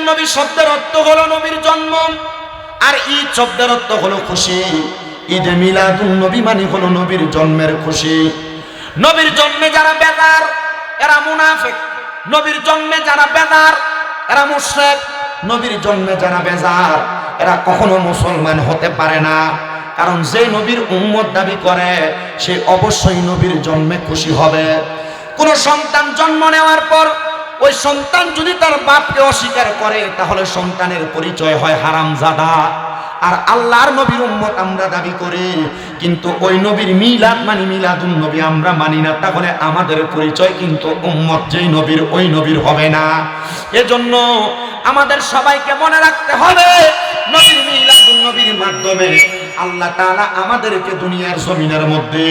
নবী শব্দের অর্থ হলো নবীর জন্ম, আর ঈদ শব্দের অর্থ হলো খুশি। ঈদে মিলাদুন নবী মানে হলো নবীর জন্মের খুশি। নবীর জন্মে যারা বেজার এরা মুনাফিক, নবীর জন্মে যারা বেজার এরা মুশরিক, নবীর জন্মে যারা বেজার এরা কখনো মুসলমান হতে পারে না। কারণ যে নবীর উম্মত দাবি করে সে অবশ্যই নবীর জন্মে খুশি হবে। কোন সন্তান জন্ম নেওয়ার পর ওই সন্তান যদি তার বাপকে অস্বীকার করে তাহলে সন্তানের পরিচয় হয় হারামজাদা। আর আল্লাহর নবীর উম্মত আমরা দাবি করি, কিন্তু ওই নবীর মিলাদ মানে মিলাদুন নবী আমরা মানি না, তাহলে আমাদের পরিচয় কিন্তু উম্মত যেই নবীর ওই নবীর হবে না। এজন্য আমাদের সবাইকে মনে রাখতে হবে নবীর মিলাদুন নবীর মাধ্যমে আল্লাহ তাআলা আমাদেরকে দুনিয়ার জমিনের মধ্যে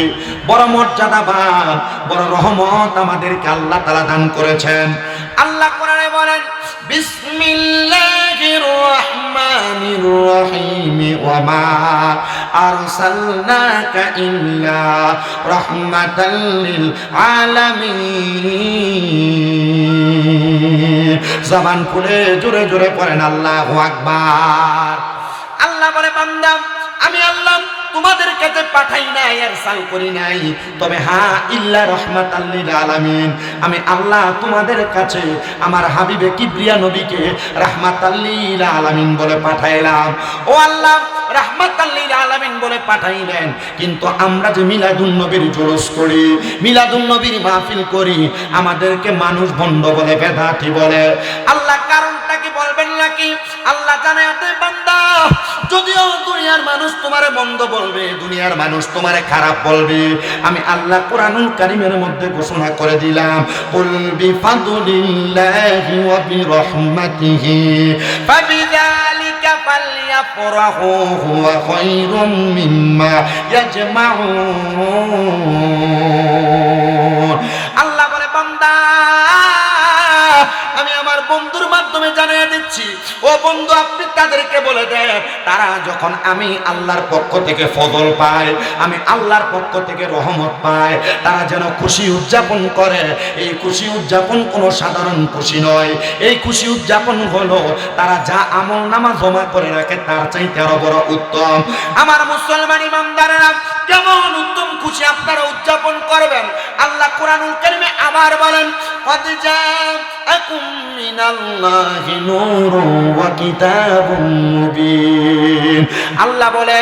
বড় মর্যাদাবান বড় রহমত আমাদেরকে আল্লাহ তাআলা দান করেছেন। আল্লাহ কোরআনে বলেন বিসমিল্লাহির রহমানির রহিম ওয়া মা আরসালনাকা ইল্লা রাহমাতাল লিল আলামিন। জবান খুলে জোরে জোরে পড়েন আল্লাহু আকবার। আল্লাহ বলে বান্দা আমি আল্লাহ তোমাদের কাছে পাঠাই নাই, আরসাল করি নাই, তবে হ্যাঁ ইল্লা রাহমাতাল লিল আলামিন আমি আল্লাহ তোমাদের কাছে আমার হাবিবে কিবরিয়া নবীকে রাহমাতাল লিল আলামিন বলে পাঠাইলাম। ও আল্লাহ রাহমাতাল লিল আলামিন বলে পাঠাইলেন, কিন্তু আমরা যে মিলাদুন নবীর জুলুস করি, মিলাদুন নবীর মাহফিল করি, আমাদেরকে মানুষ ভণ্ড বলে, বেদাতি বলে। আল্লাহ কারণটা কি বলবেন নাকি? আল্লাহ জানে এতে বান্দা যদিও দুনিয়ার মানুষ তোমারে মন্দ বলবে, দুনিয়ার মানুষ তোমারে খারাপ বলবে, আমি আল্লাহ কোরআনুল কারীমের মধ্যে ঘোষণা করে দিলাম কুল বিফাদলিল্লাহি ওয়া বিরহমাতিহি ফাবিযালিকা ফালইফরাহু হুয়া খায়রুম মিম্মা ইয়াজমাউন। আল্লাহ বলে বান্দা আমি আমার বন্ধুর মাধ্যমে জানিয়ে দিচ্ছি, ও বন্ধু আপনি তাদেরকে বলে দেন তারা যখন আমি আল্লাহর পক্ষ থেকে ফজল পায়, আমি আল্লাহর পক্ষ থেকে রহমত পায়, তারা যেন খুশি উদযাপন করে। এই খুশি উদযাপন কোনো সাধারণ খুশি নয়, এই খুশি উদযাপন হলো তারা যা আমল নামা জমা করে রাখে তার চাইতে আরো বড় উত্তম। আমার মুসলমান ইমানদারেরা কেমন উত্তম খুশি আপনারা উদযাপন করবেন? আল্লাহ কোরআনুল কারীমে আবার বলেন قد جاءكم من الله نور وكتاب مبين। আল্লাহ বলে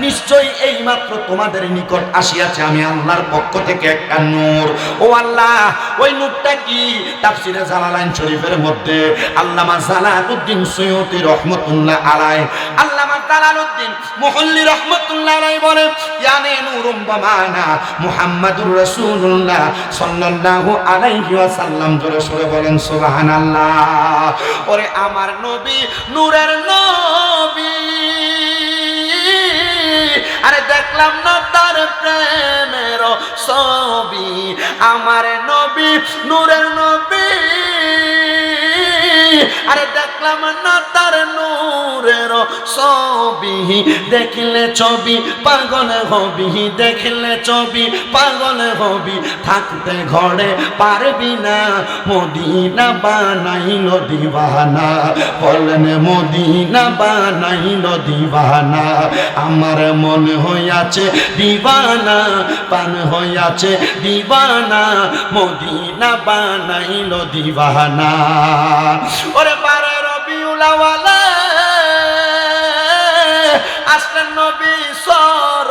নিশ্চয়ই এইমাত্র তোমাদের নিকট আসিয়াছে আমি আল্লাহর পক্ষ থেকে একটা নূর। ও আল্লাহ ওই নূরটা কি? তাফসীরে জালালাইন শরীফের মধ্যে আল্লামা জালালউদ্দিন সুয়ুতী রাহমাতুল্লাহ আলাইহি, আল্লামা জালালউদ্দিন মুহল্লি রাহমাতুল্লাহ আলাইহি বলে ইয়ানে নূরুম বামানা মুহাম্মাদুর রাসূলুল্লাহ সাল্লাল্লাহু আলাইহি ওয়াসাল্লাম। জোরে সরে বলেন সুবহানাল্লাহ। ওরে আমার নবী নূরের নবী, আরে দেখলাম না তার প্রেমের ছবি, আমার নবী নূরের নবী, আরে দেখলাম না তার নূরের ছবি, দেখলে ছবি পাগল হবি, দেখলে ছবি পাগল হবি, থাকতে ঘরে পারবি না, মদিনা বানাইল দিওয়ানা, বলেন মদিনা বানাইল দিওয়ানা, আমার মন হইয়াছে দিওয়ানা, পান হইয়াছে দিওয়ানা, মদিনা বানাইল দিওয়ানা। ওরে বারে রবিউল আউয়াল আসলেন নবী সর,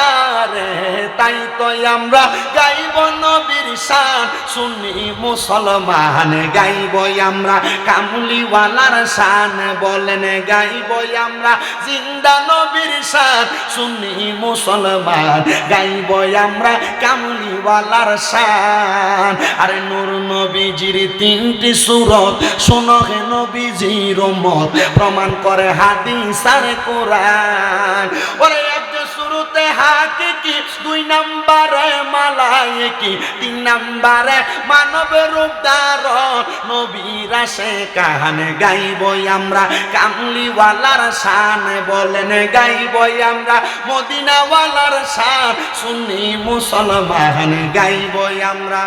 আরে তাই তো আমরা গাইব নবীর শান, সুন্নি মুসলমান গাইব আমরা কামলিওয়ালার শান, বলেন গাইব আমরা জিন্দা নবীর শান, সুন্নি মুসলমান গাইব আমরা কামলিওয়ালার শান। আরে নূর নবীজির তিনটি সূরত শোনো হে নবীজির উম্মত, প্রমাণ করে হাদিস আর কোরআন। ওরে একটা শুরুতে হাকিকি, দুই নম্বরে মালায়েকি, তিন নম্বরে মানবের রূপ ধারণ, নবীর আসে কাহান গাইব আমরা কামলিওয়ালার শান, বলেন গাইব আমরা মদিনাওয়ালার শান, সুন্নি মুসলমান গাইব আমরা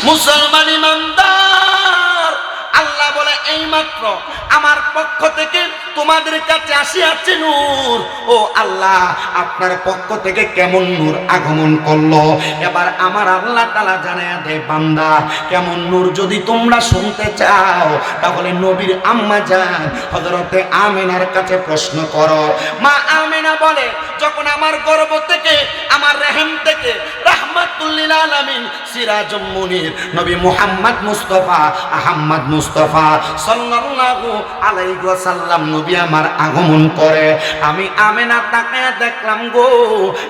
মুসলমান ইমানদার। আল্লাহ মাত্র আমার পক্ষ থেকে তোমাদের কাছে আসিয়াছে নূর। ও আল্লাহ, আপনার পক্ষ থেকে কেমন নূর আগমন করলো? এবার আমার আল্লাহ তাআলা জানায়া দেয়, বান্দা কেমন নূর যদি তোমরা শুনতে চাও তাহলে নবীর আম্মা জান হযরতে আমিনার কাছে প্রশ্ন করো। মা আমিনা বলে, যখন আমার গর্ভ থেকে, আমার রহিম থেকে রাহমাতুল লিল আলামিন সিরাজুম মুনির নবী মুহাম্মদ মুস্তাফা আহমদ মুস্তাফা সাল্লাল্লাহু আলাইহি ওয়াসাল্লাম নবী আমার আগমন করে, আমি আমিনা তাকায়া দেখলাম গো,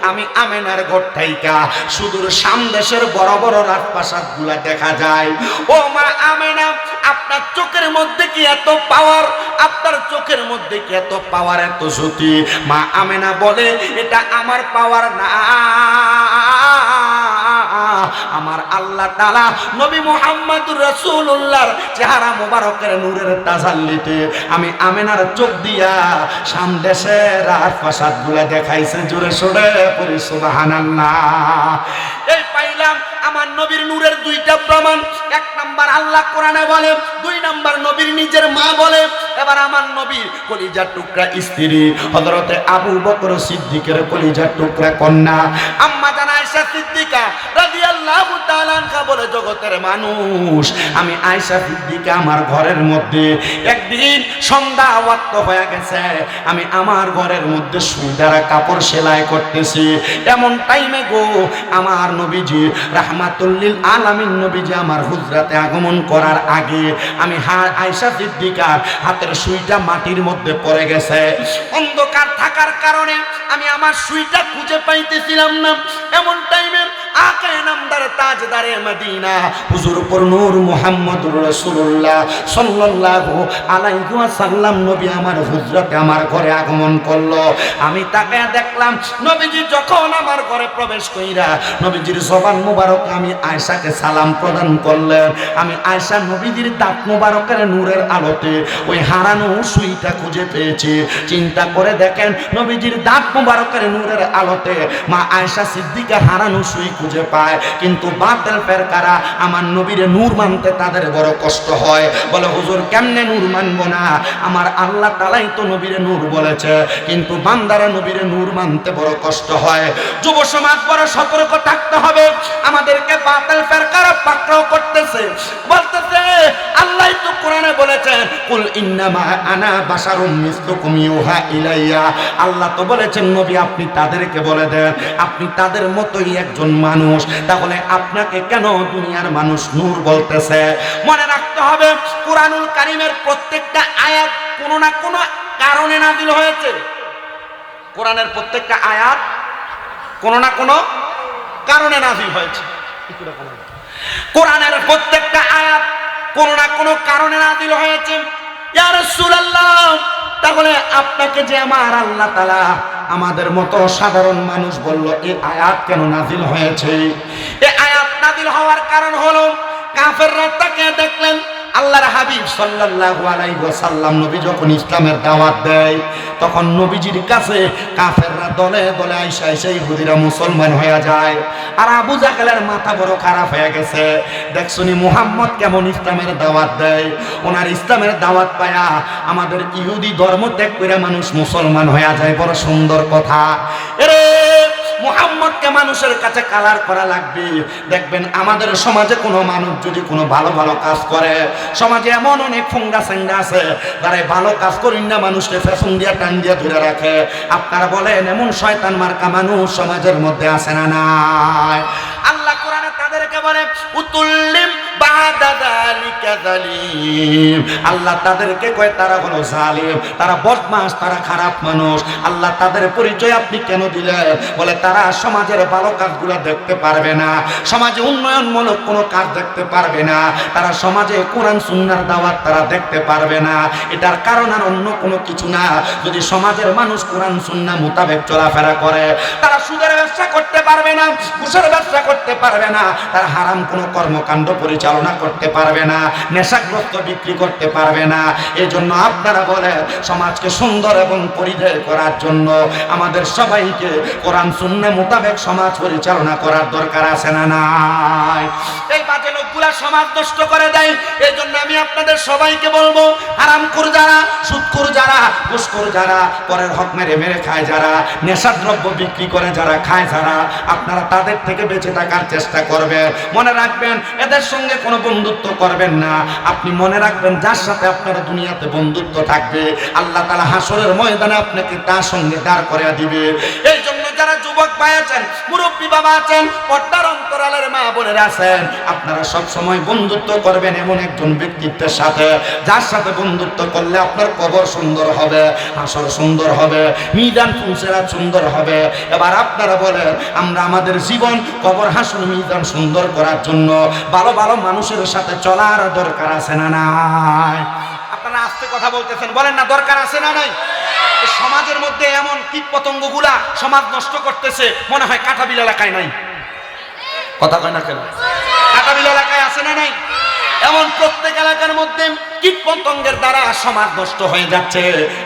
আমি আমিনার ঘর থাইকা সুদূর শাম দেশের বড় বড় রাজপ্রাসাদগুলা দেখা যায়। ও মা আমিনা, আপনার চোখের মধ্যে কি এত পাওয়ার? আপনার চোখের মধ্যে কি এত পাওয়ার, এত জ্যোতি? মা আমিনা বলে, এটা আমার পাওয়ার না, আমার আল্লাহ তাআলা নবী মুহাম্মদুর রাসূলুল্লাহর চেহারা মোবারকের নূরের তাজাল্লিতে আমি আমিনার চোখ দিয়া শাম দেশের রাজপ্রাসাদগুলা দেখাইছে। জোরে সোরে পড়ি সুবহানাল্লাহ। এই পাইলাম আমার নবীর নূরের দুইটা প্রমাণ। এক নাম্বার আল্লাহ কোরআনে বলে, দুই নাম্বার নবীর নিজের মা বলে। এবার আমার নবীর কলিজার টুকরা স্ত্রী হযরতে আবু বকর সিদ্দিকের কলিজার টুকরা কন্যা আম্মা জান আয়েশা সিদ্দিকা রাদিয়াল্লাহু তাআলা আনহা বলে, জগতের মানুষ, আমি আয়েশা সিদ্দিকা আমার ঘরের মধ্যে একদিন সন্ধ্যা ওয়াক্ত হয়ে গেছে, আমি আমার ঘরের মধ্যে সুই দ্বারা কাপড় সেলাই করতেছি। এমন টাইমে গো আমার নবীজি রাহমাতুল লিল আলামিন নবীজি আমার হুজরাতে আগমন করার আগে আমি আয়েশা সিদ্দিকার হাতের সুইটা মাটির মধ্যে পড়ে গেছে। অন্ধকার থাকার কারণে আমি আমার সুইটা খুঁজে পাইতেছিলাম না। এমন টাইমে আকে নামদার তাজদারে মদিনা হুজুর পর নূর মুহাম্মদুর রাসূলুল্লাহ সাল্লাল্লাহু আলাইহি ওয়াসাল্লাম নবী আমার হুজরাতে আমার ঘরে আগমন করলো। আমি তাকে দেখলাম নবীজি যখন আমার ঘরে প্রবেশ কইরা নবীজির জবান মুবারক আমি আয়েশাকে সালাম প্রদান করলেন। আমি আয়েশা নবীজির দাঁত মুবারকের নূরের আলোতে ওই হারানো সুইটা খুঁজে পেয়েছি। চিন্তা করে দেখেন, নবীজির দাঁত মুবারকের নূরের আলোতে মা আয়েশা সিদ্দিকা হারানো সুই খুঁজে পায়, কিন্তু বাতিল ফেরকারা আমার নবীরে নূর মানতে তাদের বড় কষ্ট হয়। বলে, হুজুর কেমনে নূর মানবো না? আমার আল্লাহ তাআলাই তো নবীরে নূর বলেছে, কিন্তু বান্দারা নবীরে নূর মানতে বড় কষ্ট হয়। যুব সমাজ বড় সতর্ক থাকতে হবে। আমাদেরকে বাতিল ফেরকারা পাকড়াও করতেছে, বলতেছে আল্লাহ তো কোরআনে বলেছেন, কুল ইন্নামা আনা বাশারুম মিসলুকুম ইউহা ইলাইয়া। আল্লাহ তো বলেছেন নবী আপনি তাদেরকে বলে দেন আপনি তাদের মতোই একজন মানুষ। তাহলে আপনাকে কেন দুনিয়ার মানুষ নূর বলতেছে? মনে রাখতে হবে, কুরআনুল কারীমের প্রত্যেকটা আয়াত কোনো না কোনো কারণে নাযিল হয়েছে। কোরআনের প্রত্যেকটা আয়াত কোনো না কোনো কারণে নাযিল হয়েছে। কোরআনের প্রত্যেকটা আয়াত কোনো না কোনো কারণে নাযিল হয়েছে। ইয়া রাসূলুল্লাহ, তাহলে আপনাকে যে আমার আল্লাহ তাআলা আমাদের মতো সাধারণ মানুষ বলল, এই আয়াত কেন নাযিল হয়েছে? এই আয়াত নাযিল হওয়ার কারণ হলো কাফেররা তাকে দেখলেন আল্লাহর হাবিব সাল্লাল্লাহু আলাইহি ওয়াসাল্লাম নবী যখন ইসলামের দাওয়াত দেয়, তখন নবীজির কাছে কাফেররা দলে দলে আইসা আইসা ইহুদিরা মুসলমান হয়ে যায়। আর আবু জাহেলের মাথা বড় খারাপ হয়ে গেছে। দেখছনি মুহাম্মদ কেমন ইসলামের দাওয়াত দেয়, ওনার ইসলামের দাওয়াত পায়া আমাদের ইহুদি ধর্ম ত্যাগ করে মানুষ মুসলমান হয়ে যায়। বড় সুন্দর কথা। এরে মুহাম্মদকে মানুষের কাছে কালার করা লাগবে। দেখবেন আমাদের সমাজে কোনো মানুষ যদি কোনো ভালো ভালো কাজ করে, সমাজে এমন অনেক ফুঙ্গা সাঙ্গা আছে যারা ভালো কাজ করেন না, মানুষকে ফ্যাশন দিয়া টান দিয়া ধরে রাখে। আপনারা বলেন এমন শয়তান মার্কা মানুষ সমাজের মধ্যে আছে না নাই? আল্লাহ কোরআনে তাদেরকে বলে উতুল্লিম বাদা যালিকা জালিম। আল্লাহ তাদেরকে কয় তারা হলো জালিম, তারা বদমাশ, তারা খারাপ মানুষ। আল্লাহ তাদের পরিচয় আপনি কেন দিলেন? বলে তারা সমাজের ভালো কাজগুলো দেখতে পারবে না, সমাজে উন্নয়নমূলক কোনো কাজ দেখতে পারবে না, তারা সমাজে কোরআন সুন্নাহর দাওয়াত তারা দেখতে পারবে না। এটার কারণ আর অন্য কোনো কিছু না। যদি সমাজের মানুষ কোরআন সুন্নাহ মোতাবেক চলাফেরা করে, তারা সুদের ব্যবসা করতে পারবে না, ঘুষের ব্যবসা করতে পারবে না, তারা হারাম কোনো কর্মকাণ্ড পরিচালনা ব্যবহার করতে পারবে না, নেশাগ্রস্ত বিক্রি করতে পারবে না। এই জন্য আপনারা বলেন সমাজকে সুন্দর এবং পরিধেয় করার জন্য আমাদের সবাইকে কোরআন সুন্নাহ মোতাবেক সমাজ পরিচালনা করার দরকার আছে না নাই? এই বাজে লোকগুলা সমাজ নষ্ট করে দেয়। এই জন্য আমি আপনাদের সবাইকে বলবো, হারামখোর যারা, সুদখোর যারা, ঘুষখোর যারা, পরের হক মেরে মেরে খায় যারা, নেশাদ্রব্য বিক্রি করে যারা খায় যারা, আপনারা তাদের থেকে বেঁচে থাকার চেষ্টা করবেন। মনে রাখবেন এদের সঙ্গে কোনো বন্ধুত্ব করবেন না। আপনি মনে রাখবেন যার সাথে আপনার দুনিয়াতে বন্ধুত্ব থাকবে, আল্লাহ তাআলা হাসরের ময়দানে আপনাকে তার সঙ্গে দাঁড় করে দিবে। এই জন্য যারা যুবক ভাই আছেন, মুরব্বী বাবা আছেন, পর্দার অন্তরালের মা বোনেরা আছেন, আপনারা সব সময় বন্ধুত্ব করবেন এমন একজন ব্যক্তিত্বের সাথে, যার সাথে বন্ধুত্ব করলে আপনার কবর সুন্দর হবে, হাসর সুন্দর হবে, মিজান ফুলসেরাত সুন্দর হবে। এবার আপনারা বলেন আমরা আমাদের জীবন, কবর, হাসর, মিজান সুন্দর করার জন্য ভালো ভালো মানুষের সাথে চলার দরকার আছে না নাই? আপনারা আস্তে কথা বলতেছেন, বলেন না দরকার আছে না নাই? সমাজের মধ্যে এমন কীট পতঙ্গগুলা সমাজ নষ্ট করতেছে, মনে হয় কাঁটাবিল এলাকায় নাই। কথা কয় না কেন? কাঁটাবিল এলাকায় আছে না নাই? এমন প্রত্যেক এলাকার মধ্যে কীট পতঙ্গের দ্বারা সমাজ নষ্ট হয়ে যাচ্ছে।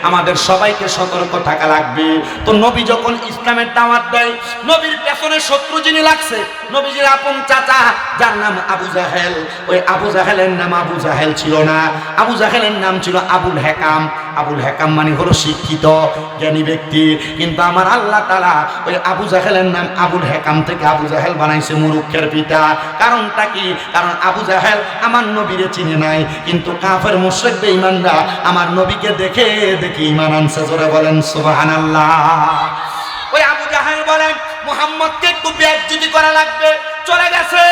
আমাদের সবাইকে সতর্ক থাকা লাগবে। তো নবী যখন ইসলামের দাওয়াত দেয়, নবীর পেছনে শত্রু যিনি লাগছে, নবীজির আপন চাচা যার নাম আবু জাহেল, ওই আবু জাহেলের নাম আবু জাহেল ছিল না, আবু জাহেলের নাম ছিল আবুল হেকাম। আবুল হেকাম মানে হলো শিক্ষিত জ্ঞানী ব্যক্তি, কিন্তু আমার আল্লাহ তাআলা ওই আবু জাহেলের নাম আবুল হেকাম থেকে আবু জাহেল বানাইছে মূর্খের পিতা। কারণটা কি? কারণ আবু জাহেল আমার নবীরে চিনে নাই, কিন্তু কাফের মুশরিক বেঈমানরা আমার নবীকে দেখে দেখে ঈমান আনছে। জোরে বলেন সুবহানাল্লাহ। ওই আবু জাহেল বলেন মুহাম্মদকে একটু বেইজ্জতি করা লাগবে, চলে গেছে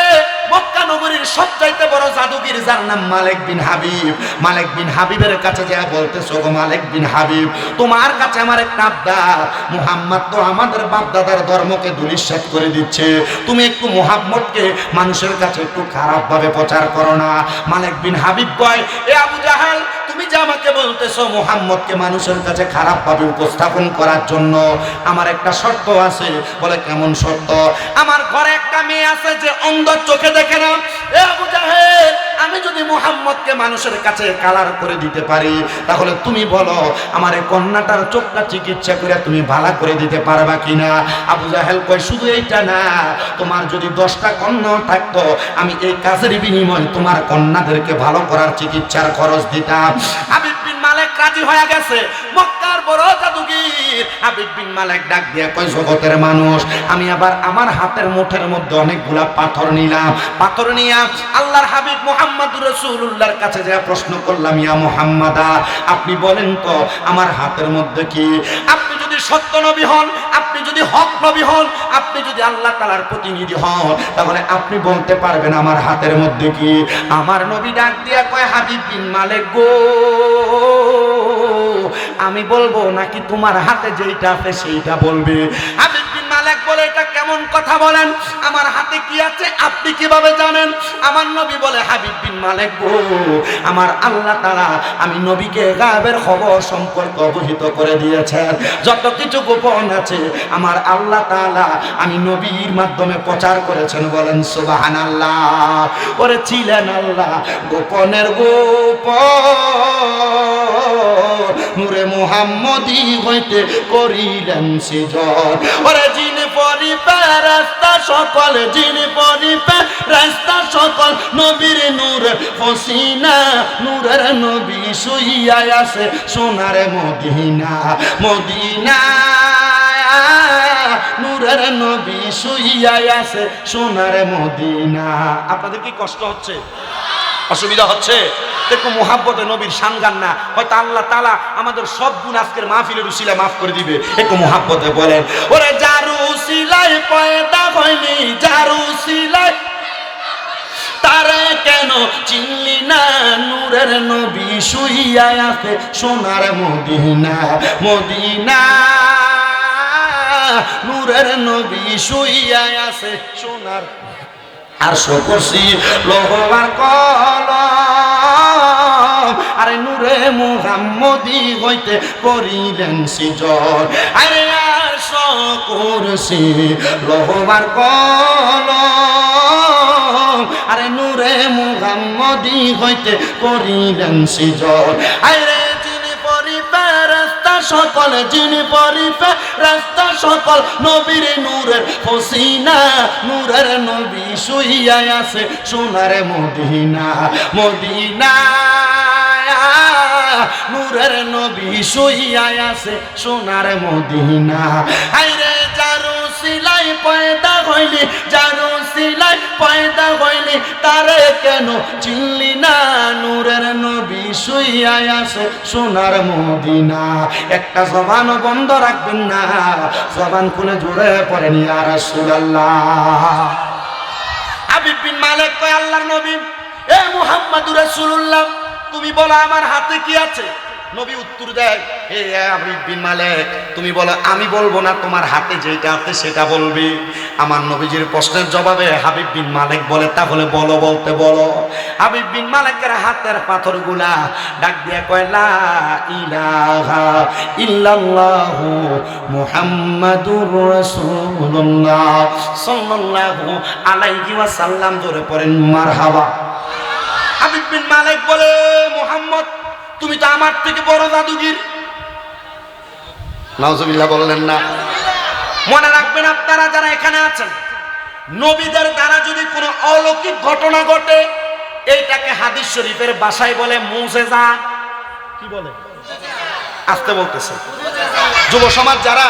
মক্কা নগরীর সবচাইতে বড় জাদুগির যার নাম মালিক বিন হাবিব। মালিক বিন হাবিবের কাছে যা বলতেছো, গো মালিক বিন হাবিব, তোমার কাছে আমার একটা আবদার, মুহাম্মদ তো আমাদের বাপ দাদার ধর্মকে ধূলিসাৎ করে দিচ্ছে, তুমি একটু মুহাম্মদকে মানুষের কাছে একটু খারাপ ভাবে প্রচার করো না। মালিক বিন হাবিব কয়, এ আবু জাহেল, তুমি যে আমাকে বলতেছো মুহাম্মদকে মানুষের কাছে খারাপ ভাবে উপস্থাপন করার জন্য, আমার একটা শর্ত আছে। বলে কেমন শর্ত? আমার ঘরে একটা মেয়ে আছে যে অন্ধ, চোখে দেখে না। এ আবু জাহেল, আমি যদি মুহাম্মদকে মানুষের কাছে কালার করে দিতে পারি, তাহলে তুমি বলো আমার এই কন্যাটার চোখটা চিকিৎসা করে তুমি ভালো করে দিতে পারবা কিনা? আবু জাহেল কয়, শুধু এইটা না, তোমার যদি 10টা কন্যা থাকতো, আমি এই কাজের বিনিময়ে তোমার কন্যাদেরকে ভালো করার চিকিৎসার খরচ দিতাম। হাবিব বিন মালিক রাজি হয়ে গেছে। মক্কার বড় জাদুগির হাবিব বিন মালিক ডাক দিয়ে কয়, জগতের মানুষ, আমি আবার আমার হাতের মুঠের মধ্যে অনেকগুলা পাথর নিলাম। পাথর নিয়ে আল্লাহর হাবিব মুহাম্মদুর রাসূলুল্লাহর কাছে যা প্রশ্ন করলাম, ইয়া মুহাম্মাদা, আপনি বলেন তো আমার হাতের মধ্যে কি? আপনি যদি সত্য নবী হন, আপনি যদি হক নবী হন, আপনি যদি আল্লাহ তাআলার প্রতিনিধি হন, তাহলে আপনি বলতে পারবেন আমার হাতের মধ্যে কি? আমার নবী ডাক দিয়া কয়, হাবিব বিন মালিক গো, আমি বলবো নাকি তোমার হাতে যেইটা আছে সেইটা বলবে? হাবিব বিন মালিক বলে, এটা কেমন কথা বলেন? আমার হাতে কি আছে আপনি কিভাবে জানেন? আমার নবী বলে, হাবিব বিন মালিক গো, আমার আল্লাহ তাআলা আমি নবীকে গায়েবের খবর সম্পর্কে অবহিত করে দিয়েছেন। যত কিছু গোপন আছে আমার আল্লাহ তাআলা আমি নবীর মাধ্যমে প্রচার করেছেন। বলেন সুবহানাল্লাহ। ওরে ছিলেন আল্লাহ গোপনের গোপন, নূরে মুহাম্মদী হইতে করিলেন সৃজন। ওরে জিন পরি ফেরেশতা সকল, জিন পরি ফেরেশতা সকল, নবীর নূর ফসিনা, নূরের নবী শুইয়া আছে সোনার মদিনা। মদিনা নূরের নবী শুইয়া আছে সোনার মদিনা। আপনাদের কি কষ্ট হচ্ছে? অসুবিধা হচ্ছে? দেখো মুহাব্বতে নবীর শান গান না, হয়তো আল্লাহ তাআলা আমাদের সব গুণ আজকের মাহফিলের উসিলায় মাফ করে দিবে। একটু মুহাব্বতে বলেন, ওরে যার উসিলায় পয়দা হয়নি, যার উসিলায় তারে কেন চিনলি না? নূরের নবী শুইয়া আছে সোনার মদিনা। মদিনা নূরের নবী শুইয়া আছে সোনার। আর সকসি লোহার কলম, আরে নূরে মুহাম্মদী হইতে করিলেন সৃজন। আরে আর সকসি লোহার কলম, আরে নূরে মুহাম্মদি হইতে করিলেন সৃজন। আরে যিনি পরিপে রাস্তা সকল, যিনি পরিপে রাস্তা সকল, নবীর নূরের পসিনা, নূরের নবী শুইয়া আছে সোনার মদিনা, মদিনা নূরের নবী শুইয়া আছে সোনার মদিনা। আইরে যারু সিলাই পয়দা হইলি, যারু সিলাই পয়দা হইলি, তারে কেন চিনলি না, নূরের নবী শুইয়া আছে সোনার মদিনা। একটা জবান বন্ধ রাখবেন না, জবান খুলে জোরে পড়েন ইয়া রাসূলুল্লাহ। হাবিব বিন মালিক কয় আল্লাহর নবী, এ মুহাম্মাদুর রাসূলুল্লাহ, তুমি বলো আমার হাতে কি আছে? নবী উত্তর দেয়, হে হাবিব বিন মালিক, তুমি বলো, আমি বলবো না, তোমার হাতে যেটা আছে সেটা বলবি। আমার নবীজির প্রশ্নের জবাবে হাবিব বিন মালিক বলে, তাহলে বলো, বলতে বলো। হাবিব বিন মালিকের হাতের পাথরগুলা ডাক দিয়ে কয়, লা ইলাহা ইল্লাল্লাহু মুহাম্মাদুর রাসূলুল্লাহ সাল্লাল্লাহু আলাইহি ওয়াসাল্লাম। জোরে পড়েন মারহাবা। হাবিব বিন মালিক বলে, মুহাম্মদ, তুমি তো আমার থেকে বড় জাদুগির। নাউজুবিল্লাহ বললেন না? মনে রাখবেন আপনারা যারা এখানে আছেন, নবীদের দ্বারা যদি কোনো অলৌকিক ঘটনা ঘটে, এইটাকে হাদিস শরীফের ভাষায় বলে মুজেজা। কি বলে? আসতে বলতেছে যুব সমাজ যারা,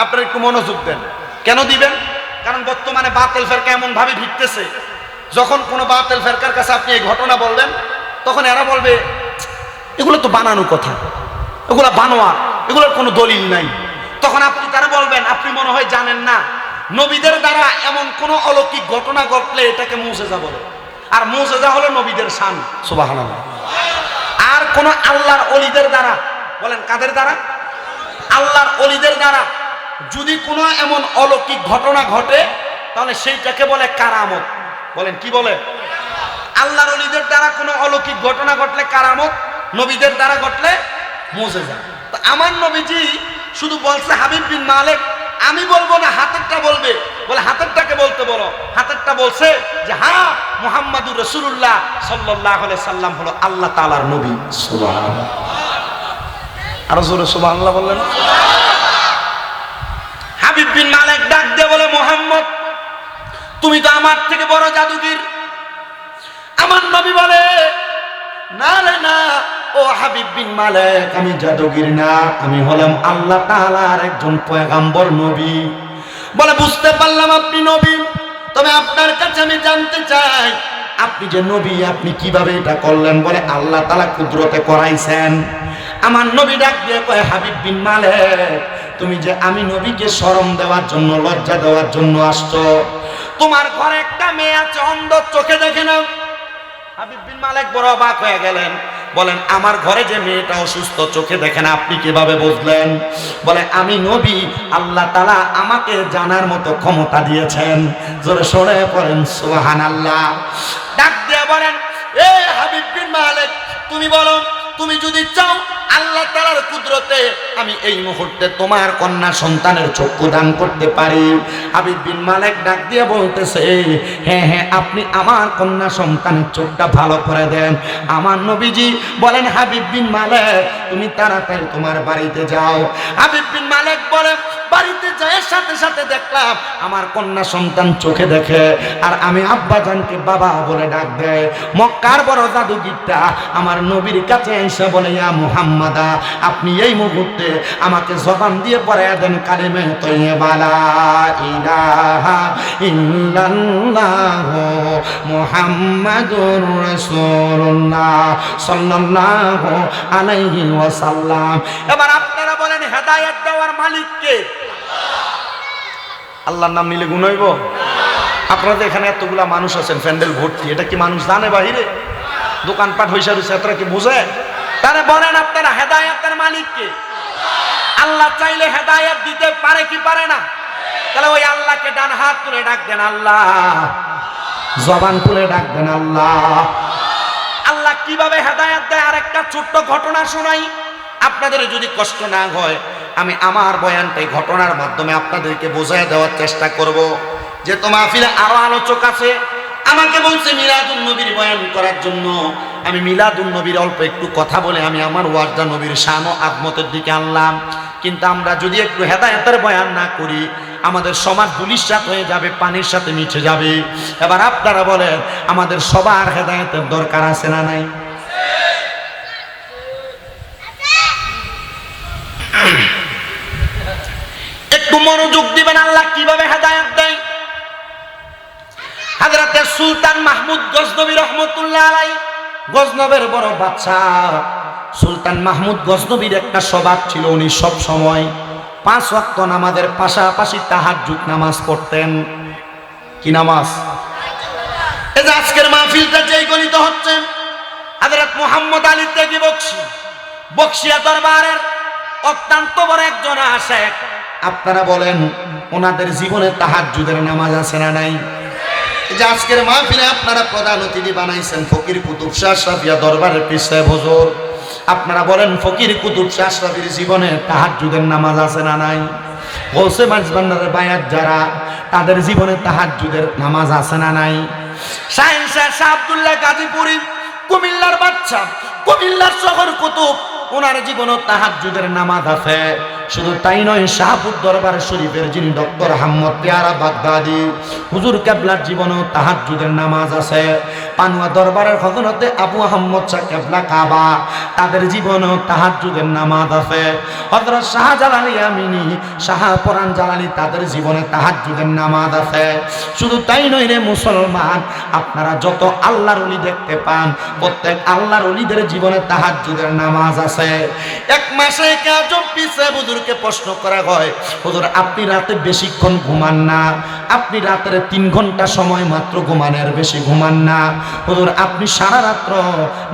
আপনারা একটু মনোযোগ দেন। কেন দিবেন? কারণ বর্তমানে বাতিল ফেরকা এমন ভাবে ভিড়তেছে, যখন কোনো বাতিল ফেরকার কাছে আপনি এই ঘটনা বলবেন, তখন এরা বলবে এগুলো তো বানানো কথা, এগুলো বানোয়ার, এগুলোর কোনো দলিল নাই। তখন আপনি তারা বলবেন, আপনি মনে হয় জানেন না, নবীদের দ্বারা এমন কোন অলৌকিক ঘটনা ঘটলে এটাকে মুজেজা বলে। আর মুজেজা হলো নবীদের শান, সুবহানাল্লাহ। আর কোন আল্লাহর ওলিদের দ্বারা, বলেন কাদের দ্বারা? আল্লাহর ওলিদের দ্বারা যদি কোনো এমন অলৌকিক ঘটনা ঘটে, তাহলে সেইটাকে বলে কারামত। বলেন কি বলে? আল্লাহর ওলিদের দ্বারা কোনো অলৌকিক ঘটনা ঘটলে কারামত, নবীদের দ্বারা ঘটলে মুজেজা। তো আমার নবীজি শুধু বলছে হাবিব বিন মালিক, আমি বলবো না, হাতেরটা বলবে। বলে হাতেরটাকে বলতে বলো। হাতেরটা বলছে যে হ্যাঁ, মুহাম্মাদুর রাসূলুল্লাহ সাল্লাল্লাহু আলাইহি সাল্লাম হলো আল্লাহ তাআলার নবী। সুবহানাল্লাহ। আর জোরে সুবহানাল্লাহ বললেন। হাবিব বিন মালিক ডাক দিয়ে বলে, মুহাম্মদ, তুমি তো আমার থেকে বড় জাদুগির। আমার নবী বলে, না রে না, ও হাবিব বিন মালিক, আমি জাদুগির না, আমি হলাম আল্লাহ তাআলার একজন পয়গম্বর নবী। বলে বুঝতে পারলাম আপনি নবী, তবে আপনার কাছে আমি জানতে চাই, আপনি যে নবী, আপনি কিভাবে এটা করলেন? বলে আল্লাহ তাআলা কুদরতে করাইছেন। আমার নবী ডাক দিয়ে কয়, হাবিব বিন মালিক, তুমি যে আমি নবীকে শরম দেওয়ার জন্য, লজ্জা দেওয়ার জন্য আসছো। তোমার ঘরে একটা মেয়ে আছে, অন্ধ, চোখে দেখে না। হাবিব বিন মালিক বড় অবাক হয়ে গেলেন। বলেন, আমার ঘরে যে মেয়েটা অসুস্থ, চোখে দেখে না, আপনি কিভাবে বুঝলেন? বলে আমি নবী, আল্লাহ তাআলা আমাকে জানার মতো ক্ষমতা দিয়েছেন। জোরে সরে পড়েন সুবহানাল্লাহ। ডাক দিয়ে বলেন, এ হাবিব বিন মালিক, তুমি বলো, তুমি যদি চাও আল্লাহ তাআলার কুদরতে আমি এই মুহূর্তে তোমার কন্যা সন্তানের চক্ষু দান করতে পারি। হাবিব বিন মালিক ডাক দিয়ে বলতেছে, হ্যাঁ হ্যাঁ, আপনি আমার কন্যা সন্তানের চোখটা ভালো করে দেন। আমার নবীজি বলেন, হাবিব বিন মালিক, তুমি তাড়াতাড়ি তোমার বাড়িতে যাও। হাবিব বিন মালিক বলে, বাড়িতে যাওয়ার সাথে সাথে দেখলাম আমার কন্যা সন্তান চোখে দেখে, আর আমি আব্বাজানকে বাবা বলে ডাক দেয়। মক্কার বড় জাদুগিরটা আমার নবীর কাছে এসে বলে, ইয়া মুহাম্মাদা, আপনি এই মুহূর্তে আমাকে জবান দিয়ে পড়ায়া দেন কালিমে তাইয়্যিবা লা ইলাহা ইল্লাল্লাহু মুহাম্মাদুর রাসূলুল্লাহ সাল্লাল্লাহু আলাইহি ওয়াসাল্লাম। এবার আপনারা বলেন, হেদায়েত দেওয়ার মালিক কে? আল্লাহর নাম নিলে গুণ হইব? আপনাদের এখানে এতগুলা মানুষ আছেন, প্যান্ডেল ভর্তি, এটা কি মানুষ জানে বাহিরে? দোকানপাট হইসা রয়েছে, এতটা কি বুঝে? তাহলে বলেন আপনারা, হেদায়েতের মালিক কে? আল্লাহ চাইলে হেদায়েত দিতে পারে কি পারে না? তাহলে ওই আল্লাহকে ডান হাত তুলে ডাক দেন আল্লাহ, জবান খুলে ডাক দেন আল্লাহ। আল্লাহ কিভাবে হেদায়েত দেয় আরেকটা ছোট্ট ঘটনা শোনাই। আপনাদের যদি কষ্ট না হয়, আমি আমার বয়ানটাই ঘটনার মাধ্যমে আপনাদেরকে বোঝায় দেওয়ার চেষ্টা করব। যে তো মাহফিলে আরো আলোচক আছে, আমাকে বলছে মিলাদুন নবীর বয়ান করার জন্য। আমি মিলাদুন নবীর অল্প একটু কথা বলে আমি আমার ওয়াজটা নবীর শান ও আজমতের দিকে আনলাম। কিন্তু আমরা যদি একটু হেদায়েতের বয়ান না করি, আমাদের সমাজ ধূলিসাৎ হয়ে যাবে, পানির সাথে মিশে যাবে। এবার আপনারা বলেন, আমাদের সবার হেদায়েতের দরকার আছে না নাই? একটু মনোযোগ দিবেন, আল্লাহ কিভাবে হেদায়েত দেয়। হযরতে সুলতান মাহমুদ গজনবী রহমতুল্লাহ আলাইহি, গজনবের বড় বাদশাহ সুলতান মাহমুদ গজনবীর একটা স্বভাব ছিল, উনি সব সময় 5 ওয়াক্ত নামাজের পাশাপাশি তাহাজ্জুদ নামাজ পড়তেন। কি নামাজ? এই যে আজকের মাহফিলটা যেই গণিত হচ্ছে, হযরত মুহাম্মদ আলী তেগি বকশী, বকশিয়া দরবারের অত্যন্ত বড় একজন আশেক। আপনারা বলেন, ওনাদের জীবনে তাহাজ্জুদের নামাজ আছে না নাই? যে আজকের মাহফিলে আপনারা প্রধান অতিথি বানাইছেন ফকির কুতুব শাহ আশরাফিয়া দরবারের পীর সাহেব হুজুর। আপনারা বলেন, ফকির কুতুব শাহ আশরাফির জীবনে তাহাজ্জুদের নামাজ আছে না নাই? গৌসে মাঝবান্ডারের বায়াত যারা, তাদের জীবনে তাহাজ্জুদের নামাজ আছে না নাই? শাহিন শাহ আব্দুল্লাহ গাজীপুরী, কুমিল্লার বাদশা, কুমিল্লার শহর কুতুব, ওনার জীবনে তাহাজ্জুদের নামাজ আছে। শুধু তাই নয়, শাহপুর দরবার শরীফের যিনি ডক্টর আহমদ পেয়ারা বাগদাদি হুজুর কেবলার জীবনেও তাহাজ্জুদের নামাজ আছে। পানুয়া দরবারের হযরতে আবু আহমদ শাহ কেবলা কাবা, তাদের জীবনেও তাহাজ্জুদের নামাজ আছে। হযরত শাহজালালী আমিনী, শাহপরান জালালী, তাদের জীবনে তাহাজ্জুদের নামাজ আছে। শুধু তাই নয় রে মুসলমান, আপনারা যত আল্লাহর ওলি দেখতে পান, প্রত্যেক আল্লাহর ওলিদের জীবনে তাহাজ্জুদের নামাজ আছে। এক মাসে কাজ পিছে হুজুরকে প্রশ্ন করা হয়, হুজুর আপনি রাতে বেশিক্ষণ ঘুমান না, আপনি রাতের 3 ঘন্টা সময় মাত্র ঘুমানের বেশি ঘুমান না, হুজুর আপনি সারা রাত্র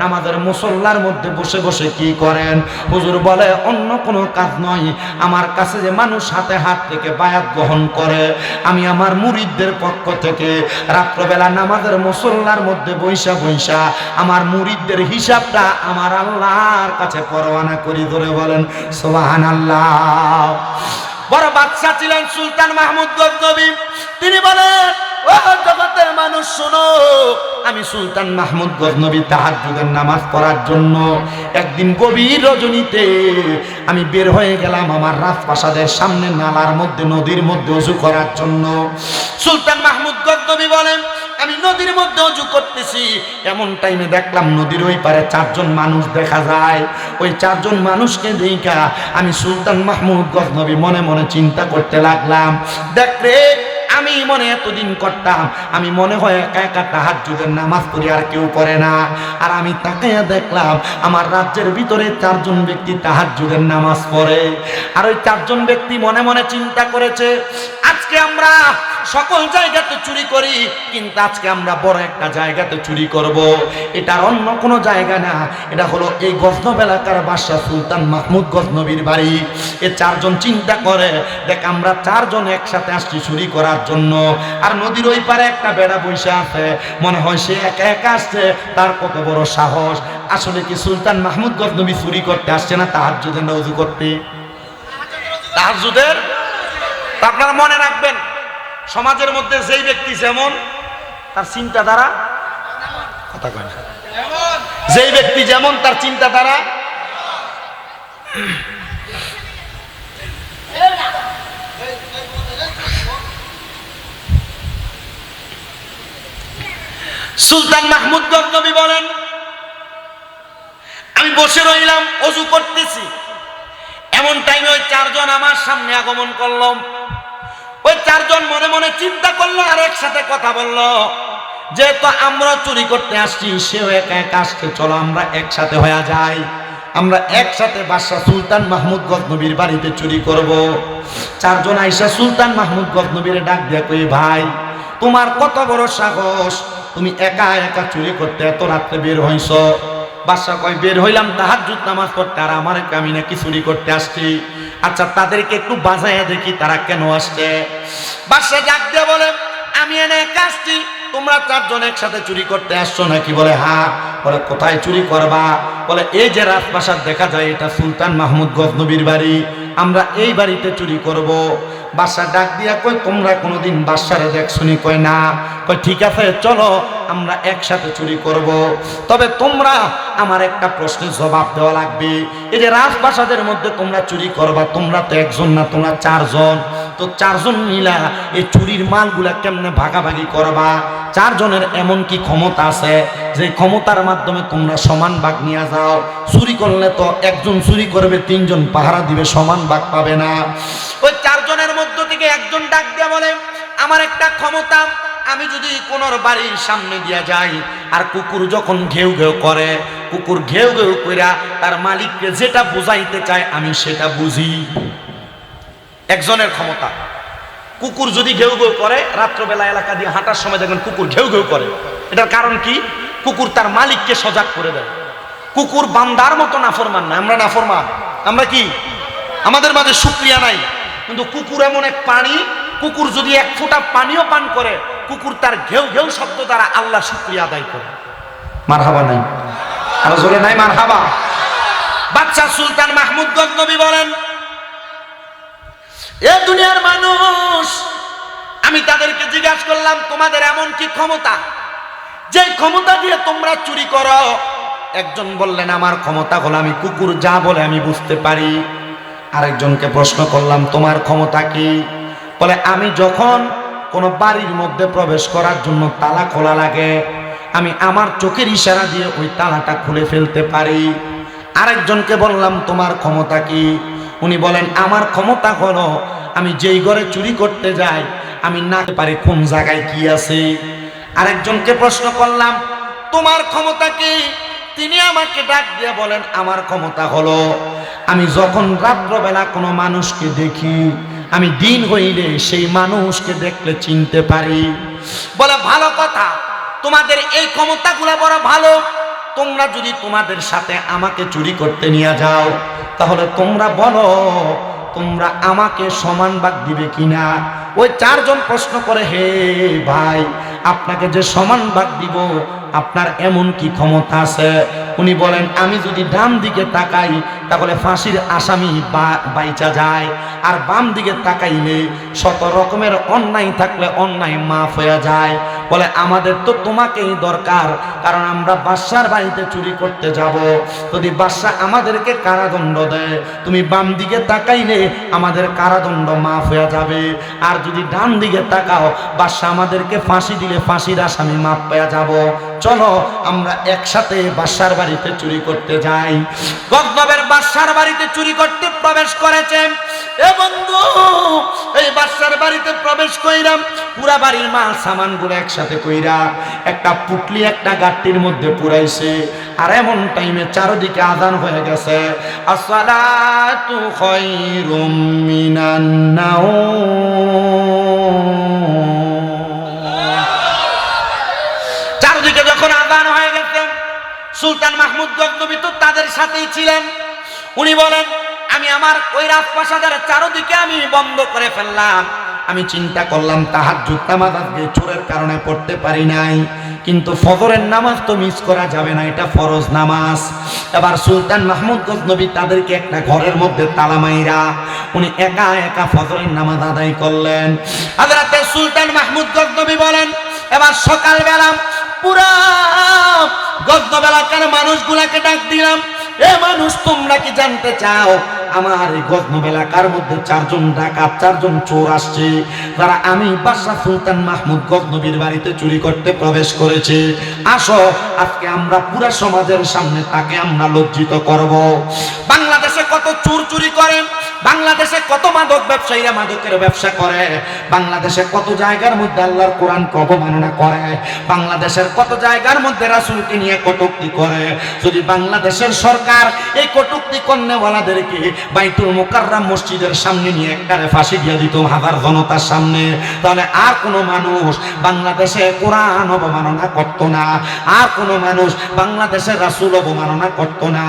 নামাজের মুসল্লার মধ্যে বসে বসে কি করেন? হুজুর বলে, অন্য কোনো কাজ নয়, আমার কাছে যে মানুষ হাতে হাত থেকে বায়াত গ্রহণ করে, আমি আমার মুরিদদের পক্ষ থেকে রাত্রবেলা নামাজের মুসল্লার মধ্যে বৈশা বৈশা আমার মুরিদদের হিসাবটা আমার আল্লাহর কাছে পরোয়ানা করি। ধরে বলেন সুবহানাল্লাহ। বড় বাদশা ছিলেন সুলতান মাহমুদ গজনবী। তিনি বলেন, ও জগতের মানুষ শোনো, আমি সুলতান মাহমুদ গজনবী তাহাজ্জুদের নামাজ পড়ার জন্য একদিন গভীর রজনীতে আমি বের হয়ে গেলাম আমার রাজপ্রাসাদের সামনে নালার মধ্যে, নদীর মধ্যে ওযু করার জন্য। সুলতান মাহমুদ গজনবী বলেন, আমি নদীর মধ্যে ওযু করতেছি, এমন টাইমে দেখলাম নদীর ওই পারে 4 জন মানুষ দেখা যায়। ওই 4 জন মানুষকে দেখা আমি সুলতান মাহমুদ গজনবী মনে মনে চিন্তা করতে লাগলাম, দেখ রে, আমি মনে এতদিন করতাম, আমি মনে হয় একা একা তাহাজ্জুদের নামাজ পড়ি, আর কেউ পড়ে না। আর আমি তাকাইয়া দেখলাম আমার রাজ্যের ভিতরে 4 জন ব্যক্তি তাহাজ্জুদের নামাজ পড়ে। আর ওই 4 জন ব্যক্তি মনে মনে চিন্তা করেছে, আজকে আমরা সকল জায়গাতে চুরি করি, কিন্তু আজকে আমরা বড় একটা জায়গাতে চুরি করব। এটা অন্য কোনো জায়গা না, এটা হলো এই গজনব এলাকার বাদশা সুলতান মাহমুদ গজনবীর বাড়ি। এই 4 জন চিন্তা করে, দেখ আমরা 4 জন একসাথে আসছি চুরি করার জন্য, আর নদীর ওই পারে একটা বেড়া বসে আছে, মনে হয় সে একা একা আসছে, তার কত বড় সাহস। আসলে কি সুলতান মাহমুদ গজনবী চুরি করতে আসছে না তাহাজ্জুদের ওযু করতে? তাহাজ্জুদের। আপনারা মনে রাখবেন, সমাজের মধ্যে যেই ব্যক্তি যেমন, তার চিন্তাধারা, কথা কয় না, যেই ব্যক্তি যেমন তার চিন্তাধারা। সুলতান মাহমুদ গজনবী বলেন, আমি বসে রইলাম, ওযু করতেছি, এমন টাইমে ওই 4 জন আমার সামনে আগমন করলো। ওই 4 জন মনে মনে চিন্তা করলো আর একসাথে কথা বললো, যেহেতু আমরা চুরি করতে আসছি, সেও একা একা আসছে, চলো আমরা একসাথে হয়ে যাই, আমরা একসাথে বাদশা সুলতান মাহমুদ গজনবীর বাড়িতে চুরি করব। 4 জন আইসা সুলতান মাহমুদ গজনবীরে ডাক দিয়ে কই, ভাই তোমার কত বড় সাহস, তুমি একা একা চুরি করতে এত রাত্রে বের হইছ? বাদশা কয়, বের হইলাম তাহাজ্জুদ নামাজ পড়তে, আর আমার আমি নাকি চুরি করতে আসছি। আচ্ছা তাদেরকে একটু বাজাইয়া দেখি তারা কেন আসছে। বাদশা ডাক দিয়ে বলে, আমি এনে একা আসছি, তোমরা চারজন একসাথে চুরি করতে আসছো নাকি? বলে হ্যাঁ। বলে কোথায় চুরি করবা? বলে এই যে রাজপ্রাসাদ দেখা যায় এটা সুলতান মাহমুদ গজনবীর বাড়ি, আমরা এই বাড়িতে চুরি করব। বাদশা ডাক দিয়া কই তোমরা কোনোদিন বাদশারে দেখছনি? কয় না। কয় ঠিক আছে চলো আমরা একসাথে চুরি করব, তবে তোমরা আমার একটা প্রশ্নের জবাব দেওয়া লাগবে। এই যে রাজপ্রাসাদের মধ্যে তোমরা চুরি করবা, তোমরা তো একজন না, তোমরা চারজন, তো চারজন মিলা এই চুরির মালগুলা কেমনে ভাগাভাগি করবা? চারজনের এমন কি ক্ষমতা আছে যে ক্ষমতার মাধ্যমে তোমরা সমান ভাগ নিয়ে যাও? চুরি করলে তো একজন চুরি করবে, তিনজন পাহারা দিবে, সমান ভাগ পাবে না। ওই চারজনের মধ্য থেকে একজন ডাক দিয়ে বলে আমার একটা ক্ষমতা, আমি যদি কোনোর বাড়ির সামনে দিয়া যাই আর কুকুর যখন ঘেউ ঘেউ করে, কুকুর ঘেউ ঘেউ কইরা তার মালিককে যেটা বুঝাইতে চায় আমি সেটা বুঝি। একজনের ক্ষমতা। কুকুর যদি ঘেউ ঘেউ করে, রাত্রবেলা এলাকা দিয়ে হাঁটার সময় দেখবেন কুকুর ঘেউ ঘেউ করে, এটার কারণ কি? কুকুর তার মালিককে সজাগ করে দেয়। কুকুর বান্দার মতো নাফরমান না, আমরা নাফরমান। আমরা কি? আমাদের মাঝে শুকরিয়া নাই। কিন্তু কুকুর এমন এক প্রাণী, কুকুর যদি এক ফোঁটা পানিও পান করে, কুকুর তার ঘেউ ঘেউ শব্দ দ্বারা আল্লাহ শুকরিয়া আদায় করে। মারহাবা নাই? আরো জোরে নাই মারহাবা? বাদশা সুলতান মাহমুদ গজনবী বলেন এ দুনিয়ার মানুষ, আমি তাদেরকে জিজ্ঞাসা করলাম তোমাদের এমন কি ক্ষমতা যে ক্ষমতা দিয়ে তোমরা চুরি করো? একজন বললেন আমার ক্ষমতা হলো আমি কুকুর যা বলে আমি বুঝতে পারি। আরেকজনকে প্রশ্ন করলাম তোমার ক্ষমতা কি? বলে আমি যখন কোনো বাড়ির মধ্যে প্রবেশ করার জন্য তালা খোলা লাগে, আমি আমার চোখের ইশারা দিয়ে ওই তালাটা খুলে ফেলতে পারি। আরেকজনকে বললাম তোমার ক্ষমতা কি? উনি বলেন আমার ক্ষমতা হলো আমি যেই ঘরে চুরি করতে যাই আমি না পারি কোন জায়গায় কি আছে। আরেকজনকে প্রশ্ন করলাম তোমার ক্ষমতা কি? তিনি আমাকে ডাক দিয়ে বলেন আমার ক্ষমতা হলো আমি যখন রাত্রবেলা কোনো মানুষকে দেখি, আমি দিন হইলে সেই মানুষকে দেখলে চিনতে পারি। বলে ভালো কথা, তোমাদের এই ক্ষমতাগুলো বড় ভালো। তোমরা যদি তোমাদের সাথে আমাকে চুরি করতে নিয়ে যাও, তাহলে তোমরা বলো তোমরা আমাকে সমান ভাগ দিবে কিনা? ওই চারজন প্রশ্ন করে হে ভাই, আপনাকে যে সমান ভাগ দিব আপনার এমন কি ক্ষমতা আছে? উনি বলেন আমি যদি ডান দিকে তাকাই তাহলে ফাঁসির আসামি বাইচা যায়, আর বাম দিকে তাকাইলে শত রকমের অন্যায় থাকলে অন্যায় মাফ হয়ে যায়। বলে আমাদের তো তোমাকেই দরকার, কারণ আমরা বাদশার বাড়িতে চুরি করতে যাব। যদি বাদশা আমাদেরকে কারাদণ্ড দেয়, তুমি বাম দিকে তাকাইলে আমাদের কারাদণ্ড মাফ হয়ে যাবে, আর যদি ডান দিকে তাকাও বাদশা আমাদেরকে ফাঁসি দিলে ফাঁসির আসামি মাফ পেয়ে যাব। চলো আমরা একসাথে বাদশার বাড়িতে চুরি করতে যাই। গজনবের বাদশার বাড়িতে চুরি করতে প্রবেশ করেছেন। এ বন্ধু, এই বাদশার বাড়িতে প্রবেশ কইরাম, পুরা বাড়ির মাল সামান গুলো একসাথে কইরা একটা পুটলি একটা গাট্টির মধ্যে পুরাইছে। আর এমন টাইমে চারদিকে আযান হয়ে গেছে, আসসালাতু খায়রুম মিনান নাওম। চারদিকে যখন আযান হয়ে গেছে, সুলতান মাহমুদ গজনবী তো তাদের সাথেই ছিলেন। উনি বলেন আমি আমার ওই রাজপ্রাসাদের চারদিকে আমি বন্ধ করে ফেললাম। আমি চিন্তা করলাম তাহাজ্জুদ নামাজ আজকে চোরের কারণে পড়তে পারি নাই, কিন্তু ফজরের নামাজ তো মিস করা যাবে না, এটা ফরজ নামাজ। এবার সুলতান মাহমুদ গজনবী তাদেরকে একটা ঘরের মধ্যে তালা মাইরা উনি একা একা ফজরের নামাজ আদায় করলেন। হযরতে সুলতান মাহমুদ গজনবী বলেন এবার সকালবেলা পুরা গজনব এলাকার মানুষগুলাকে ডাক দিলাম, এ মানুষ তোমরা কি জানতে চাও আমার এই গজনব এলাকার মধ্যে চারজন ডাকাত, চারজন চোর আসছে, যারা আমি বাদশা সুলতান মাহমুদ গজনবীর বাড়িতে চুরি করতে প্রবেশ করেছে। আসো আজকে আমরা পুরা সমাজের সামনে তাকে আমরা লজ্জিত করব। বাংলাদেশে কত চোর চুরি করে, বাংলাদেশে কত মাদক ব্যবসায়ীরা মাদকের ব্যবসা করে, বাংলাদেশে কত জায়গার মধ্যে আল্লাহর কোরআনকে অবমাননা করে, বাংলাদেশের কত জায়গার মধ্যে রাসূলকে নিয়ে কটূক্তি করে। যদি বাংলাদেশের সরকার এই কটূক্তি কন্যাওয়ালাদেরকে বাইতুল মুকাররম মসজিদের সামনে নিয়ে একবারে ফাঁসি দিয়ে দিত হাজার জনতার সামনে, তাহলে আর কোনো মানুষ বাংলাদেশে কোরআন অবমাননা করত না, আর কোনো মানুষ বাংলাদেশের রাসূল অবমাননা করত না,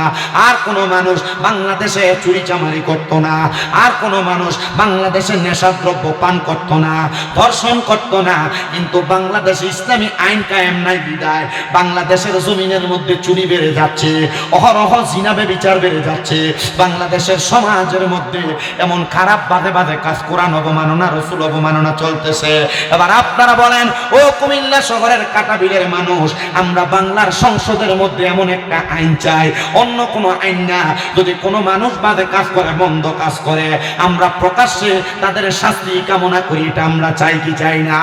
আর কোনো মানুষ বাংলাদেশে চুরি চামারি করতো না, আর কোনো মানুষ বাংলাদেশে নেশাদ্রব্য পান করতো না, ধর্ষণ করতো না। কিন্তু বাংলাদেশে ইসলামী আইন কায়েম নাই বিদায় বাংলাদেশের জমিনের মধ্যে চুরি বেড়ে যাচ্ছে, অহরহ জিনা ব্যভিচার বেড়ে যাচ্ছে। বাংলাদেশের সমাজের মধ্যে এমন খারাপ বাজে বাজে কাজ, কোরআন অবমাননা, রসুল অবমাননা চলতেছে। এবার আপনারা বলেন, ও কুমিল্লা শহরের কাটাবিলের মানুষ, আমরা বাংলার সংসদের মধ্যে এমন একটা আইন চাই, অন্য কোনো আইন না। যদি কোনো মানুষ বাজে কাজ করে, মন্দ কাজ করে, আমরা প্রকাশ্যে তাদের শাস্তি কামনা করি। এটা আমরা চাই কি চাই না?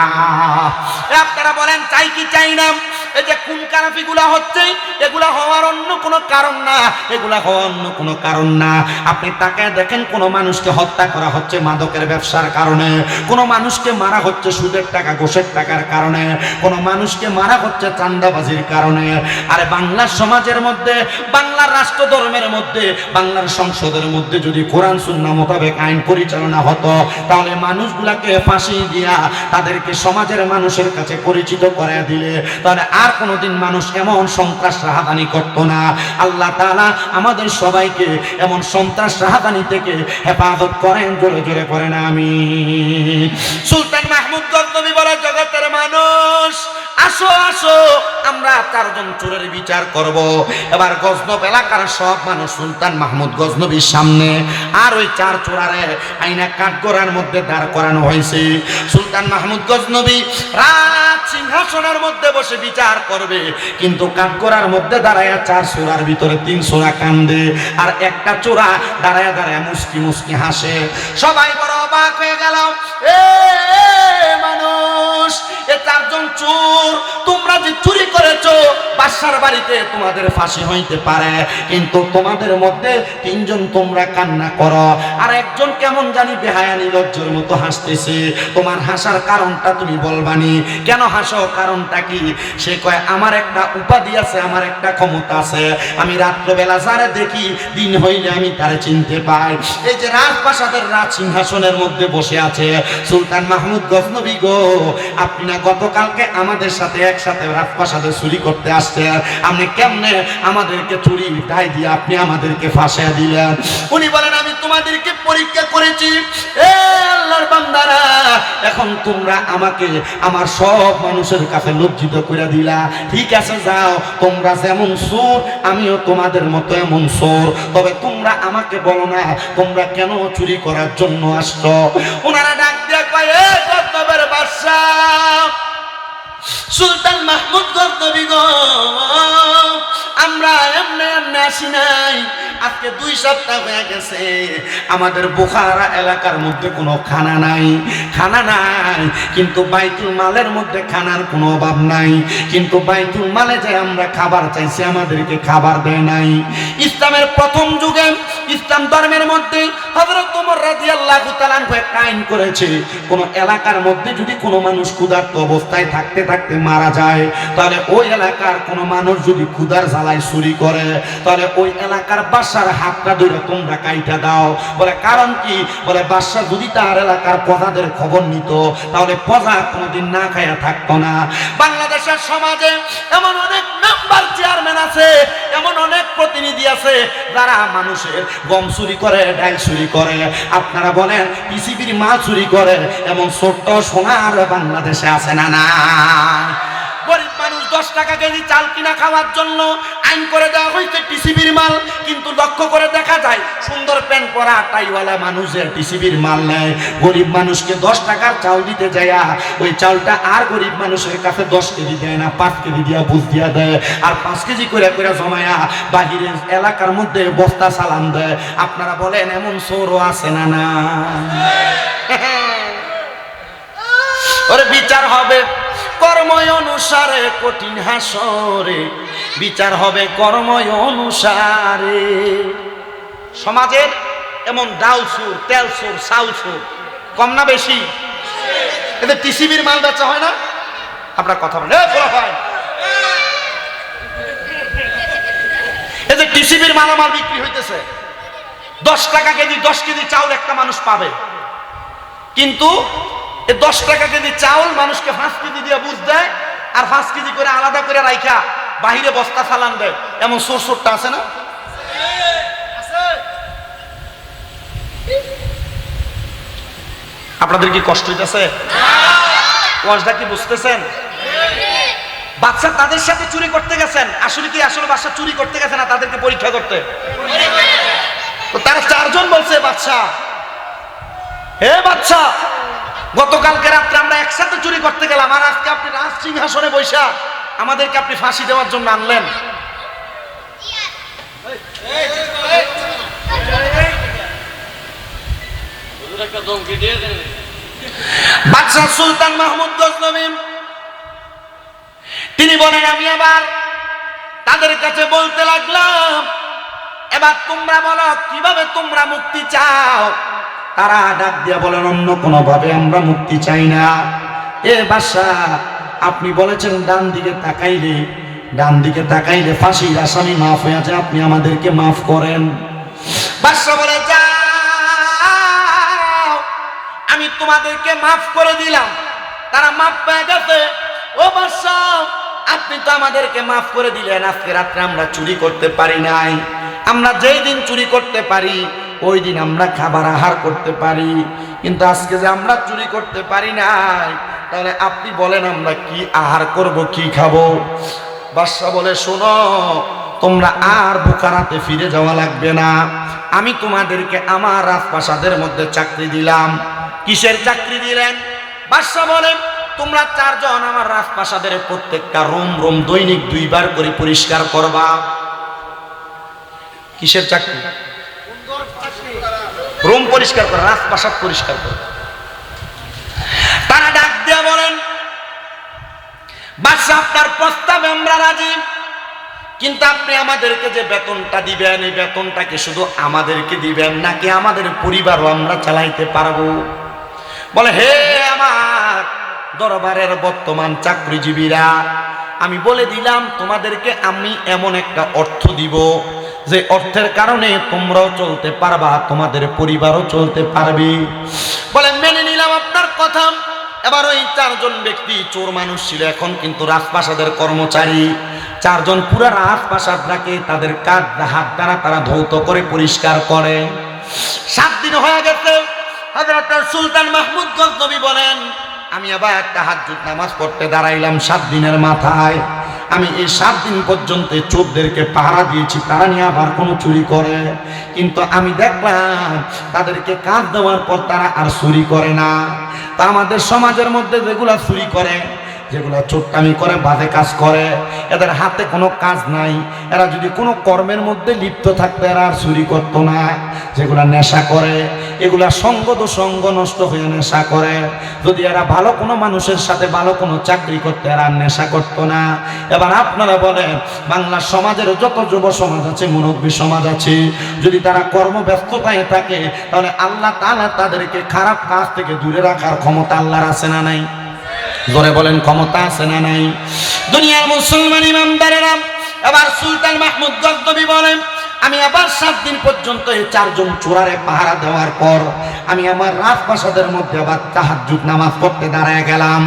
আপনারা বলেন চাই কি চাই না? এই যে খুন খারাপিগুলা হচ্ছে, এগুলা হওয়ার অন্য কোনো কারণ না, এগুলা হওয়ার অন্য কোনো কারণ না। আপনি তাকে দেখেন, কোনো মানুষকে হত্যা করা হচ্ছে মাদকের ব্যবসার কারণে, কোনো মানুষকে মারা হচ্ছে সুদের টাকা ঘুষের টাকার কারণে, কোনো মানুষকে মারা হচ্ছে চাঁদাবাজির কারণে। আরে বাংলার সমাজের মধ্যে, বাংলার রাষ্ট্র ধর্মের মধ্যে, বাংলার সংসদের মধ্যে যদি কোরআন সুন্নাহ মোতাবেক আইন পরিচালনা হতো, তাহলে মানুষগুলাকে ফাঁসি দিয়া তাদেরকে সমাজের মানুষের কাছে পরিচিত করে দিলে, তাহলে আর কোনোদিন মানুষ এমন সন্ত্রাস রাহাদানি করতো না। আল্লাহ তাআলা আমাদের সবাইকে এমন সন্ত্রাস রাহাদানি থেকে হেফাজত করেন, জোরে জোরে করেন আমিন। সুলতান মাহমুদ গজনবী বলে, জগতের মানুষ আসো আসো, আমরা 4 জন চোরের বিচার করব। এবার গজনব এলাকার সব মানুষ সুলতান মাহমুদ গজনবীর সামনে, আর ওই 4 চোরারে আইনা কাঠগড়ার মধ্যে দাঁড় করানো হয়েছে। সুলতান মাহমুদ গজনবী রাজ সিংহাসনের মধ্যে বসে বিচার করবে, কিন্তু কাঠগড়ার মধ্যে দাঁড়ায় 4 চোরার ভিতরে 3 চোরা কান্দে, আর একটা চোরা দাঁড়ায় দাঁড়ায় মুস্কি মুস্কি হাসে। সবাই বড় অবাক হয়ে গেল, এ মানুষ, এ 4 জন চোর, তোমরা যে চুরি করেছো, বাদশার বাড়িতে তোমাদের ফাঁসি হইতে পারে, কিন্তু তোমাদের মধ্যে 3 জন তোমরা কান্না করো, আর একজন কেমন জানি বেহায়া নির্লজ্জের মতো হাসতেছে। তোমার হাসার কারণটা তুমি বলবানি, কেন হাসো, কারণটা কি? সে কয়, আমার একটা উপাধি আছে, আমার একটা ক্ষমতা আছে, আমি রাত্রবেলা যারে দেখি, দিন হইলে আমি তারে চিনতে পাই। এই যে রাজপ্রাসাদের রাজ সিংহাসনের মধ্যে বসে আছে সুলতান মাহমুদ গজনবী গো, আপনি না গতকালকে আমাদের সাথে একসাথে রাজপ্রাসাদে চুরি করতে আসছেন, আপনি কেমনে আমাদেরকে চুরি দায় দিয়ে আপনি আমাদেরকে ফাঁসিয়ে দিলেন? উনি বলেন, আমি তোমাদেরকে পরীক্ষা করেছি, এ আল্লাহর বান্দারা, এখন তোমরা আমাকে আমার সব মানুষের কাছে লজ্জিত করে দিলা। ঠিক আছে, যাও, তোমরা যেমন চোর, আমিও তোমাদের মতো এমন চোর, তবে তোমরা আমাকে বলো না তোমরা কেন চুরি করার জন্য আসছো। ওনারা ডাক দিয়ে কয়, এ গজনবের বাদশাহ সুলতান মাহমুদ গজনবী গো, আমরা এমনি এমনি আসি নাই, আজকে 2 সপ্তাহ হয়ে গেছে, আমাদের বোখারা এলাকার মধ্যে কোনো খানা নাই, খানা নাই, কিন্তু বাইতুল মালের মধ্যে খানার কোনো অভাব নাই, কিন্তু বাইতুল মালে যে আমরা খাবার চাইছি, আমাদেরকে খাবার দেয় নাই। ইসলামের প্রথম যুগে, ইসলাম ধর্মের মধ্যে হযরত ওমর রাদিয়াল্লাহু তাআলা একটা আইন করেছে, কোন এলাকার মধ্যে যদি কোনো মানুষ ক্ষুধার্ত অবস্থায় থাকতে থাকতে মারা যায়, তাহলে ওই এলাকার কোনো মানুষ যদি ক্ষুধার জ্বালায় চুরি করে, তাহলে ওই এলাকার বাদশার হাতটা ধরে তোমরা কাইটা দাও। বলে কারণ কি? বলে বাদশা যদি তার এলাকার প্রজাদের খবর নিত, তাহলে প্রজা কোনোদিন না খাইয়া থাকতো না। বাংলাদেশের সমাজে এমন অনেক মেম্বার, চেয়ারম্যান আছে, এমন অনেক প্রতিনিধি আছে যারা মানুষের গম চুরি করে, ডাল চুরি করে। আপনারা বলেন পিসিবির মাল চুরি করে, এমন ছোট্ট সোনার বাংলাদেশে আছে না? না, গরিব মানুষ 10 টাকা কেজি চাল কিনা খাওয়ার জন্য আইন করে দেওয়া হয়েছে টিসিবির মাল, কিন্তু লক্ষ্য করে দেখা যায় সুন্দর প্যান্ট পরা টাইওয়ালা মানুষের টিসিবির মাল নেয়। গরিব মানুষকে 10 টাকার চাল দিতে যায়, ওই চালটা আর গরিব মানুষের কাছে 10 কেজি দেয় না, 5 কেজি দিয়া বুঝ দিয়া দেয়, আর 5 কেজি করে করে জমায়া বাহিরের এলাকার মধ্যে বস্তা চালান দেয়। আপনারা বলেন এমন চোরও আছে না? না, ওরে বিচার হবে কর্ময় অনুসারে, কঠিন হাসরে বিচার হবে কর্ময় অনুসারে। সমাজের এমন ডাল চোর, তেল চোর, চাউল চোর কম না বেশি? এদের টিসিবির মাল বেচা হয় না? আপনার কথা বলেন, এই যে টিসিবির মালামাল বিক্রি হইতেছে, 10 টাকা কেজি, 10 কেজি চাউল একটা মানুষ পাবে, কিন্তু এই 10 টাকা কেজি চাউল মানুষকে 5 কেজি দিয়ে বুঝ দেয়, আর 5 কেজি করে আলাদা করে রাইখা বাহিরে বস্তা চালান দেয়। এমন চোর চোরটা আছে না? আপনাদের কি কষ্ট হইতেছে? ওয়াজটা কি বুঝতেছেন? বাচ্চা তাদের সাথে চুরি করতে গেছেন, আসলে বাচ্চা চুরি করতে গেছে না, তাদেরকে পরীক্ষা করতে। তো তারা চারজন বলছে, বাচ্চা, হে বাচ্চা, গতকালকে রাত্রে আমরা একসাথে চুরি করতে গেলাম, আর আজকে আপনি রাজ সিংহাসনে বৈশা আমাদেরকে আপনি ফাঁসি দেওয়ার জন্য আনলেন। বাদশাহ সুলতান মাহমুদ গজনবী তিনি বলেন, আমি আবার তাদের কাছে বলতে লাগলাম, এবার তোমরা বলো কিভাবে তোমরা মুক্তি চাও? তারা ডাক দিয়া বলেন, অন্য কোনো ভাবে আমরা মুক্তি চাই না। এ বাদশাহ, আপনি বলেছেন ডান দিকে তাকাইলে ফাঁসির আসামি মাফ হয়ে যায়, আপনি আমাদেরকে মাফ করেন। বাদশাহ বলে, যাও, আমি তোমাদেরকে মাফ করে দিলাম। তারা মাফ পেয়ে গেছে। ও বাদশাহ, আপনি তো আমাদেরকে মাফ করে দিলেন, আজকে রাত্রে আমরা চুরি করতে পারি নাই। আমরা যেই দিন চুরি করতে পারি ওই দিন আমরা খাবার আহার করতে পারি, কিন্তু আজকে যে আমরা চুরি করতে পারি নাই, তাহলে আপনি বলেন আমরা কি আহার করব, কি খাবো? বাদশাহ বলে, শোনো, তোমরা আর বুখারাতে ফিরে যাওয়া লাগবে না। আমি তোমাদেরকে আমার রাজপ্রাসাদের মধ্যে চাকরি দিলাম। কিসের চাকরি দিলেন? বাদশাহ বলে, তোমরা চারজন আমার রাজপ্রাসাদের প্রত্যেকটা রুম দৈনিক 2 বার করে পরিষ্কার করবা। কিসের চাকরি? রুম পরিষ্কার করা, রাজপ্রাসাদ পরিষ্কার করা। তারা ডাক দিয়ে বলেন, বাদশাহ, আপনার প্রস্তাবে আমরা রাজি, কিন্তু আপনি আমাদেরকে যে বেতনটা দিবেন, এই বেতনটাকে শুধু আমাদেরকে দিবেন নাকি আমাদের পরিবারও আমরা চালাইতে পারবো? বলে, হে আমার দরবারের বর্তমান চাকরিজীবীরা, আমি বলে দিলাম তোমাদেরকে আমি এমন একটা অর্থ দিব যে অর্থের কারণে তোমরাও চলতে পারবা, তোমাদের পরিবারও চলতে পারবে। বলে, মেনে নিলাম আপনার কথা। এবার ওই 4 জন ব্যক্তি চোর মানুষ ছিল, এখন কিন্তু রাজপ্রাসাদের কর্মচারী। 4 জন পুরা রাজপ্রাসাদটাকে তাদের কাঁধ হাত দ্বারা তারা ধৌত করে পরিষ্কার করে। 7 দিন হয়ে গেছে। হযরত সুলতান মাহমুদ গজনবী বলেন, আমি আবার তাহাজ্জুদ নামাজ পড়তে দাঁড়াইলাম 7 দিনের মাথায়। আমি এই 7 দিন পর্যন্ত চোরদেরকে পাহারা দিয়েছি, তারা নিয়ে আবার কোনো চুরি করে, কিন্তু আমি দেখলাম তাদেরকে কাজ দেওয়ার পর তারা আর চুরি করে না। তা আমাদের সমাজের মধ্যে যেগুলা চুরি করে, যেগুলা চোট্টামি করে, বাজে কাজ করে, এদের হাতে কোনো কাজ নাই, এরা যদি কোনো কর্মের মধ্যে লিপ্ত থাকতো এরা আর চুরি করতো না। যেগুলা নেশা করে, এগুলা সঙ্গ তো সঙ্গ নষ্ট হয়ে নেশা করে। যদি এরা ভালো কোনো মানুষের সাথে ভালো কোনো চাকরি করতে, এরা নেশা করতো না। এবার আপনারা বলেন, বাংলার সমাজের যত যুব সমাজ আছে, মুরব্বী সমাজ আছে, যদি তারা কর্মব্যস্ততায় থাকে, তাহলে আল্লাহ তাআলা তাদেরকে খারাপ কাজ থেকে দূরে রাখার ক্ষমতা আল্লাহর আছে না নাই? জোরে বলেন, ক্ষমতা আছে না নাই? দুনিয়ার মুসলমান ইমামদারেরা, এবার সুলতান মাহমুদ গজনবী বলেন, আমি আবার 7 দিন পর্যন্ত এই 4 জন চোরারে পাহারা দেওয়ার পর আমি আমার রাজপ্রাসাদের মধ্যে আবার তাহাজ্জুদ নামাজ পড়তে দাঁড়ায় গেলাম।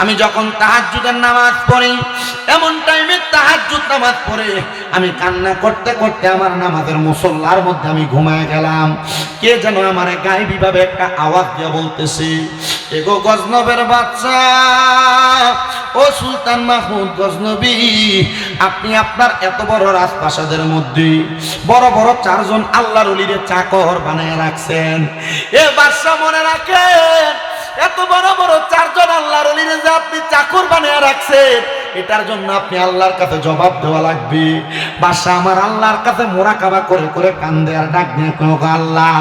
আমি যখন তাহাজ্জুদের নামাজ পড়ি, এমন টাইমে তাহাজ্জুদ নামাজ পড়ে আমি কান্না করতে করতে আমার নামাজের মুসল্লার মধ্যে আমি ঘুমায় গেলাম। কে যেন আমার গায়েবী ভাবে একটা আওয়াজ দিয়ে বলতেছে, এগো গজনবের বাচ্চা, ও সুলতান মাহমুদ গজনবী, আপনি আপনার এত বড় রাজপ্রাসাদের মধ্যে বড় বড় 4 জন আল্লাহর ওলিরে চাকর বানায় রাখছেন। এ বাদশা, মনে রাখেন, এত বড় বড় 4 জন আল্লাহর ওলিরে যে আপনি চাকর বানায় রাখছেন, এটার জন্য আপনি আল্লাহর কাছে জবাব দেওয়া লাগবে। বাদশা আমার আল্লাহর কাছে মোরাকাবা করে করে কান্দে আর ডাক দিয়ে কয়, আল্লাহ,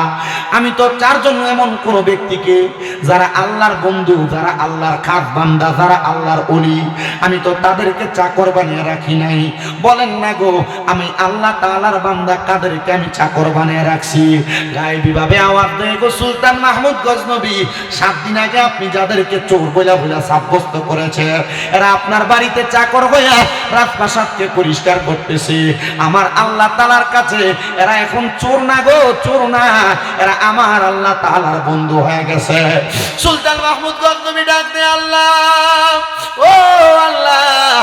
আমি তো 4 জন এমন কোন ব্যক্তিকে যারা আল্লাহর বন্ধু, যারা আল্লাহর খাস বান্দা, যারা আল্লাহর ওলি, আমি তো তাদেরকে চাকর বানিয়ে রাখি নাই। বলেন না গো, আমি আল্লাহ তাআলার বান্দা কাদেরকে আমি চাকর বানিয়ে রাখছি? গায়েবী ভাবে আওয়াজ দেয় গো সুলতান মাহমুদ গজনবী, 7 দিন আগে আপনি যাদেরকে চোর বইলা সাব্যস্ত করেছে, এরা আপনার বাড়িতে চাকর হইয়া রাজপ্রাসাদকে পরিষ্কার করতেছে। আমার আল্লাহ তাআলার কাছে এরা এখন চোর না গো, চোর না, এরা আমার আল্লাহ তাআলার বন্ধু হয়ে গেছে। সুলতান মাহমুদ গজনবী ডাক দেয়, আল্লাহ, ও আল্লাহ,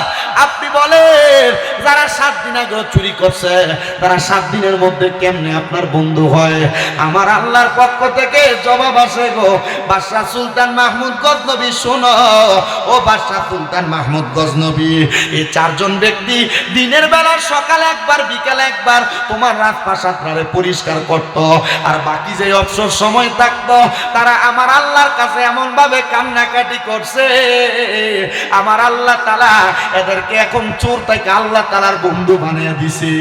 আপনি বলেন যারা 7 দিন আগে চুরি করছে তারা 7 দিনের মধ্যে কেমনে আপনার বন্ধু হয়? আমার আল্লাহর পক্ষ থেকে জবাব আসে গো বাদশা সুলতান মাহমুদ গজনবী, শোনো ও বাদশা সুলতান মাহমুদ গজনবী, এই 4 জন ব্যক্তি দিনের বেলা সকালে একবার বিকালে একবার তোমার রাজপ্রাসাদটারে পরিষ্কার করত, আর বাকি যে অবসর সময় থাকতো তারা আমার আল্লাহর কাছে এমন ভাবে কান্নাকাটি করছে, আমার আল্লাহ তাআলা এদেরকে এখন চোর থেকে আল্লাহ তাআলার বন্ধু বানিয়ে দিছে।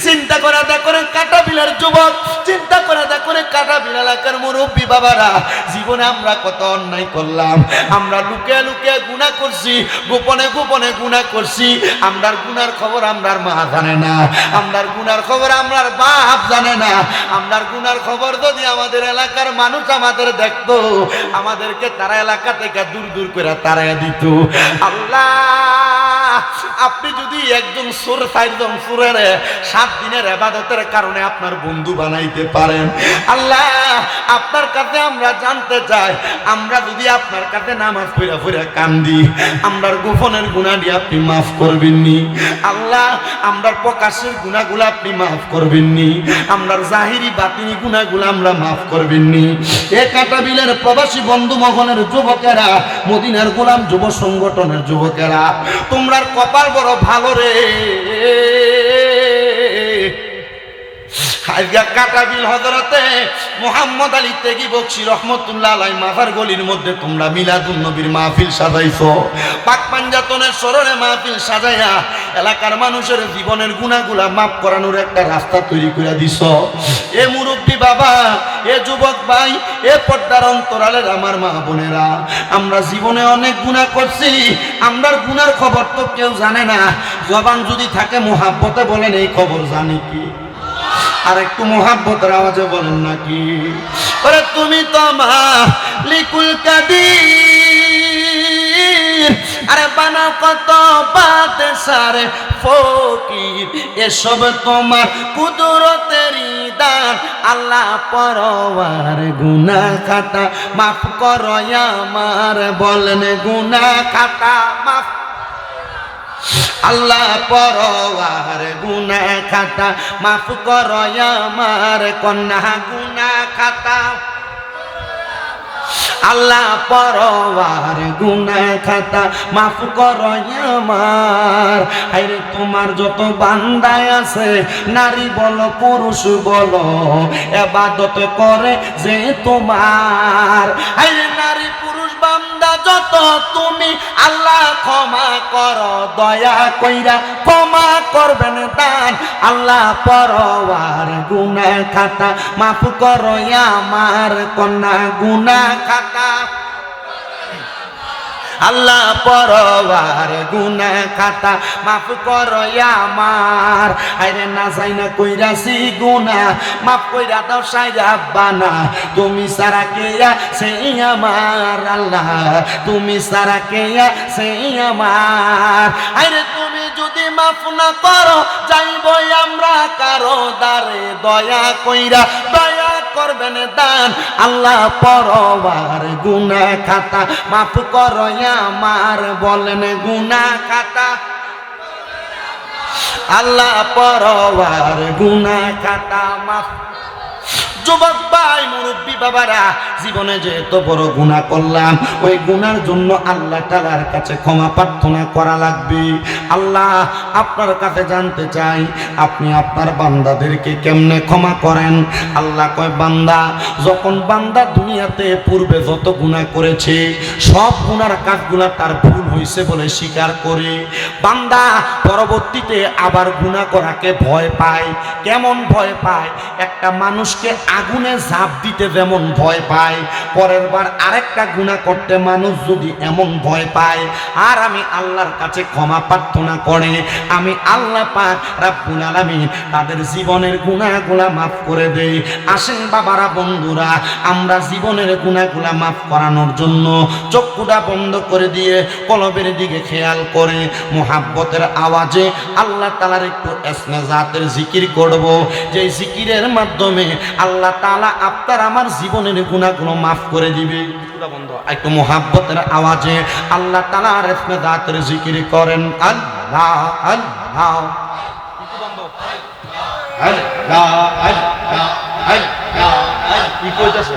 চিন্তা করে দেখো কাটাবিলের যুবক, চিন্তা করে দেখো কাটাবিল এলাকার মুরব্বী বাবারা, জীবনে আমরা কত অন্যায় করলাম, আমরা লুকিয়ে লুকিয়ে গুনাহ করছি, গোপনে গোপনে গুনাহ করছি, আমরার গুনার খবর আমরার মা জানে না, আমরার গুনার খবর আমরার বাপ জানে না, আমরার গুনার খবর যদি আমাদের এলাকার মানুষ আমাদের দেখতো আমাদেরকে তারা এলাকা থেকে দূর দূর করে তাড়াইয়া দিত। আল্লাহ আপনি যদি একজন চোর 4 জন চোরের 7 দিনের ইবাদতের কারণে আপনার বন্ধু বানাইতে পারেন, আল্লাহ আপনার কাছে আমরা জানতে চাই, আমরা যদি আপনার কাছে নামাজ পড়া পড়া কান্দি আমরার গোপনের গুনাহটি আপনি মাফ করবেন নি? আল্লাহ আমরার প্রকাশের গুনাহগুলো আপনি মাফ করবেন নি? আমরার জাহিরি বাতিনি গুনাহগুলো আমরা মাফ করবেন নি? এ কাটাবিলের প্রবাসী বন্ধু মহলের যুবকেরা, মদিনার গোলাম যুব সংগঠনের যুবকেরা, তোমরার কপাল বড় ভালো রে। আজকে কাটাবিল হযরতে মুহাম্মদ আলী তেগি বকশী রহমতুল্লাহ আলাইহি মাজার গলির মধ্যে তোমরা মিলাদুন নবীর মাহফিল সাজাইছো, পাক পাঞ্জাতনের স্মরণে মাহফিল সাজাইয়া এলাকার মানুষের জীবনের গুনাহগুলা মাফ করানোর একটা রাস্তা তৈরি করে দিছো। এ মুরব্বী বাবা, এ যুবক ভাই, এ পর্দার অন্তরালের আমার মা বোনেরা, আমরা জীবনে অনেক গুনাহ করছি, আমরার গুনার খবর তো কেউ জানে না। জবান যদি থাকে মুহাব্বতে বলেন এই খবর জানি কি? আর একটু মোহাব্বতের আওয়াজে বলেন নাকি? ওরে তুমি তো মালিকুল কাদির, আরে বানাও কত বাদশার ফকির, এসব তোমার কুদরতেরই দান। আল্লাহ পরওয়ার গুনাহ খাতা মাফ করো আমার, বলেন গুনাহ খাতা মাফ। আল্লাহ পরওয়ার গুনাহ খাতা মাফ করো আমার, কন্যা গুনাহ খাতা। আল্লাহ পরওয়ার গুনাহ খাতা মাফ করো আমার। আরে তোমার যত বান্দা আছে, নারী বলো পুরুষ বলো, ইবাদত করে যে তোমার। আরে নারী পুরুষ বান্দা যত তুমি আল্লাহ ক্ষমা করো, দয়া কইরা ক্ষমা করবেন দান। আল্লাহ পরওয়ার গুনাহ খাতা মাফ করো আমার, কন্যা গুনাহ খাতা। আল্লাহ পরওয়ার গুনাহ খাতা মাফ করো আমার। আরে না যাই না কইরাছি গুনাহ মাফ কইরা দাও সাইরা বানা, তুমি সারা কে সেই আমার আল্লাহ, তুমি সারা কে সেই আমার। আরে তুমি যদি মাফ না করো যাইব আমরা কারো দারে, দয়া কইরা দয়া করবেন দান। আল্লাহ পরওয়ার গুনাহ খাতা মাফ করো আমার, বলেন গুনাহ খাতা। আল্লাহ পরওয়ার গুনাহ খাতা মাফ। যুবক ভাই, মুরব্বী বাবারা, জীবনে যে এত বড় গুনাহ করলাম, ওই গুনার জন্য আল্লাহ তাআলার কাছে ক্ষমা প্রার্থনা করা লাগবে। আল্লাহ আপনার কাছে জানতে চাই, আপনি আপনার বান্দাদেরকে কেমনে ক্ষমা করেন? আল্লাহ কয়, বান্দা যখন বান্দা দুনিয়াতে পূর্বে যত গুনাহ করেছে সব গুনার কাজগুলা তার ভুল হয়েছে বলে স্বীকার করে, বান্দা পরবর্তীতে আবার গুনাহ করাকে ভয় পায়। কেমন ভয় পায়? একটা মানুষকে আগুনে ঝাঁপ দিতে যেমন ভয় পায়, পরের বার আরেকটা গুনাহ করতে মানুষ যদি এমন ভয় পায়, আর আমি আল্লাহর কাছে ক্ষমা প্রার্থনা করে, আমি আল্লাহ পাক রব্বুল আলামিন তাদের জীবনের গুনাহগুলা মাফ করে দেই। আসেন বাবারা, বন্ধুরা, আমরা জীবনের গুনাহগুলা মাফ করানোর জন্য চক্ষুটা বন্ধ করে দিয়ে কলবের দিকে খেয়াল করে মুহাব্বতের আওয়াজে আল্লাহ তাআলার একটু ইসমে জাতের জিকির করব, যে জিকিরের মাধ্যমে আল্লাহ তাআলা আপনার আমার জীবনের গুনাহগুলো মাফ করে দিবে। একটু মুহাব্বতের আওয়াজে আল্লাহ তাআলার ইসমে জাতের জিকির করেন। আল্লাহ আল্লাহ আল্লাহ আল্লাহ আল্লাহ আল্লাহ কি কইতাছে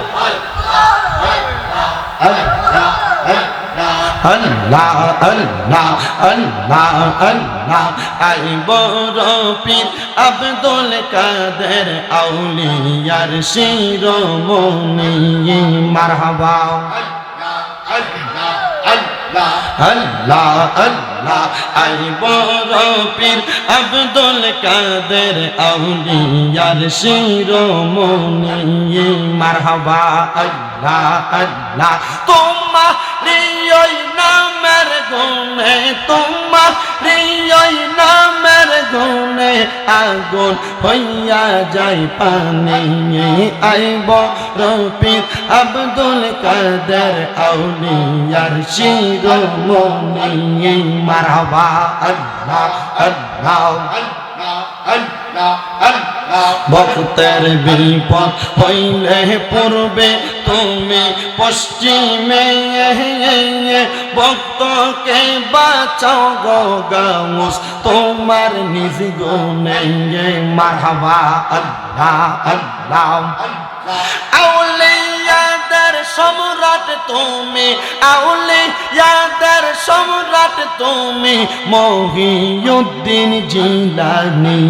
আল্লাহ আল্লাহ আল্লাহ আল্লাহ আল্লাহ আই বড় পীর আব্দুল কাদের আউলিয়ার শিরোমণি মারহাবা আল্লাহ আল্লাহ আই বড় পীর আব্দুল কাদের আউলিয়ার শিরোমণি মারহাবা আল্লাহ আল্লাহ তোমার ওই নামের গুণে তোমার ওই নামের গুণে আগুন হইয়া যায় পানি আইব রফিক আব্দুল কাদের আউলিয়ার শিরোমণি মারহাবা আল্লাহ আল্লাহ ভক্তের বিপদ হইলে পূর্বে তুমি পশ্চিমে ভক্তকে বাঁচাও গো গাউস তোমার নিজ গুণে মারহাবা আল্লাহ আল্লাহ আউলিয়াদের সম্রাট তুমি আউলিয়াদের সম্রাট তুমি মহিউদ্দিন জিলানী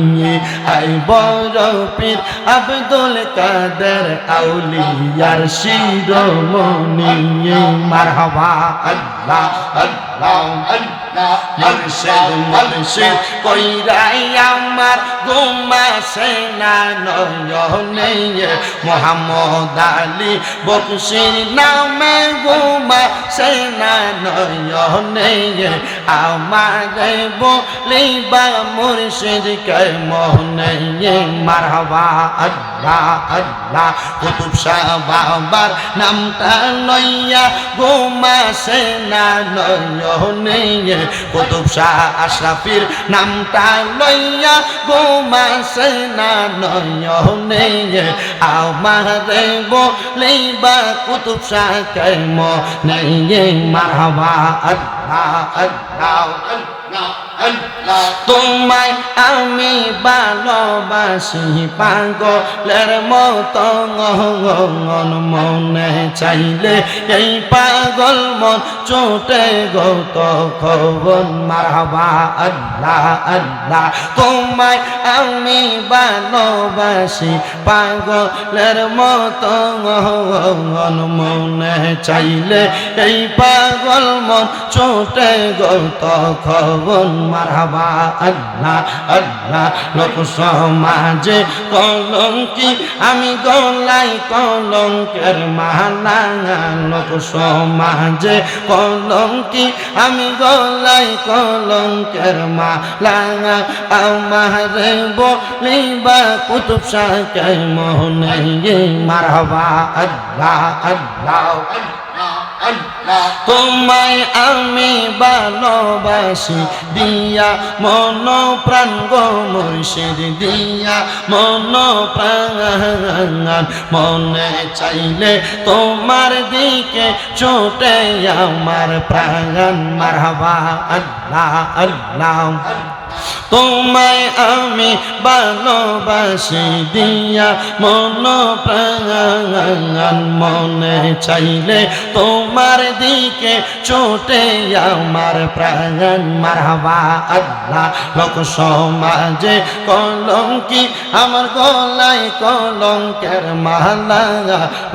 আই বড় পীর আব্দুল কাদের আউলিয়ার শিরোমণি মারহাবা আল্লাহ আল্লাহ মুর্শিদ মুর্শিদ কইরাই আমার ঘুমাসে না নয়নে মোহাম্মদ আলী বকশির নামে ঘুমাসে না নয়নে আমারে বলিবা মুর্শিদ কে মোহনে মারহাবা আল্লাহ আল্লাহ কুতুব শাহ বাবার নামটা লইয়া ঘুমাসে না নয়নে কুতুব শাহ আশরাফির নামটা লইয়া ঘুমাসে না নয়নে আমারে বলিবা কুতুব শাহ কে মোহনে মারহাবা আল্লাহ আল্লাহ তোমায় আমি ভালোবাসি পাগলের মতো মনে চাইলে এই পাগল মন চোটে গত খবর মারহাবা আল্লাহ আল্লাহ তোমায় আমি ভালোবাসি পাগলের মতো মনে চাইলে এই পাগল মন চোটে গত খবর মারহাবা আল্লাহ আল্লাহ লোক সমাজে কলঙ্কি আমি গলাই কলঙ্কের মালা লোক সমাজে কলঙ্কি আমি গলাই কলঙ্কের মালা আমারে বলিবা কুতুব শাহ কে মোহনে মারহাবা আল্লাহ আল্লাহ তোমায় আমি ভালোবাসি দিয়া মন প্রাণ গো মুর্শিদ দিয়া মন প্রাণ মনে চাইলে তোমার দিকে ছোটে আমার প্রাণ মারহাবা আল্লাহ আল্লাহ তোমায় আমি ভালোবাসি দিয়া মন প্রাণ মনে চাইলে তোমার দিকে ছোটে আমার প্রাণ মারহাবা আল্লাহ লোক সমাজে কলঙ্কি আমার গলায় কলঙ্কের মালা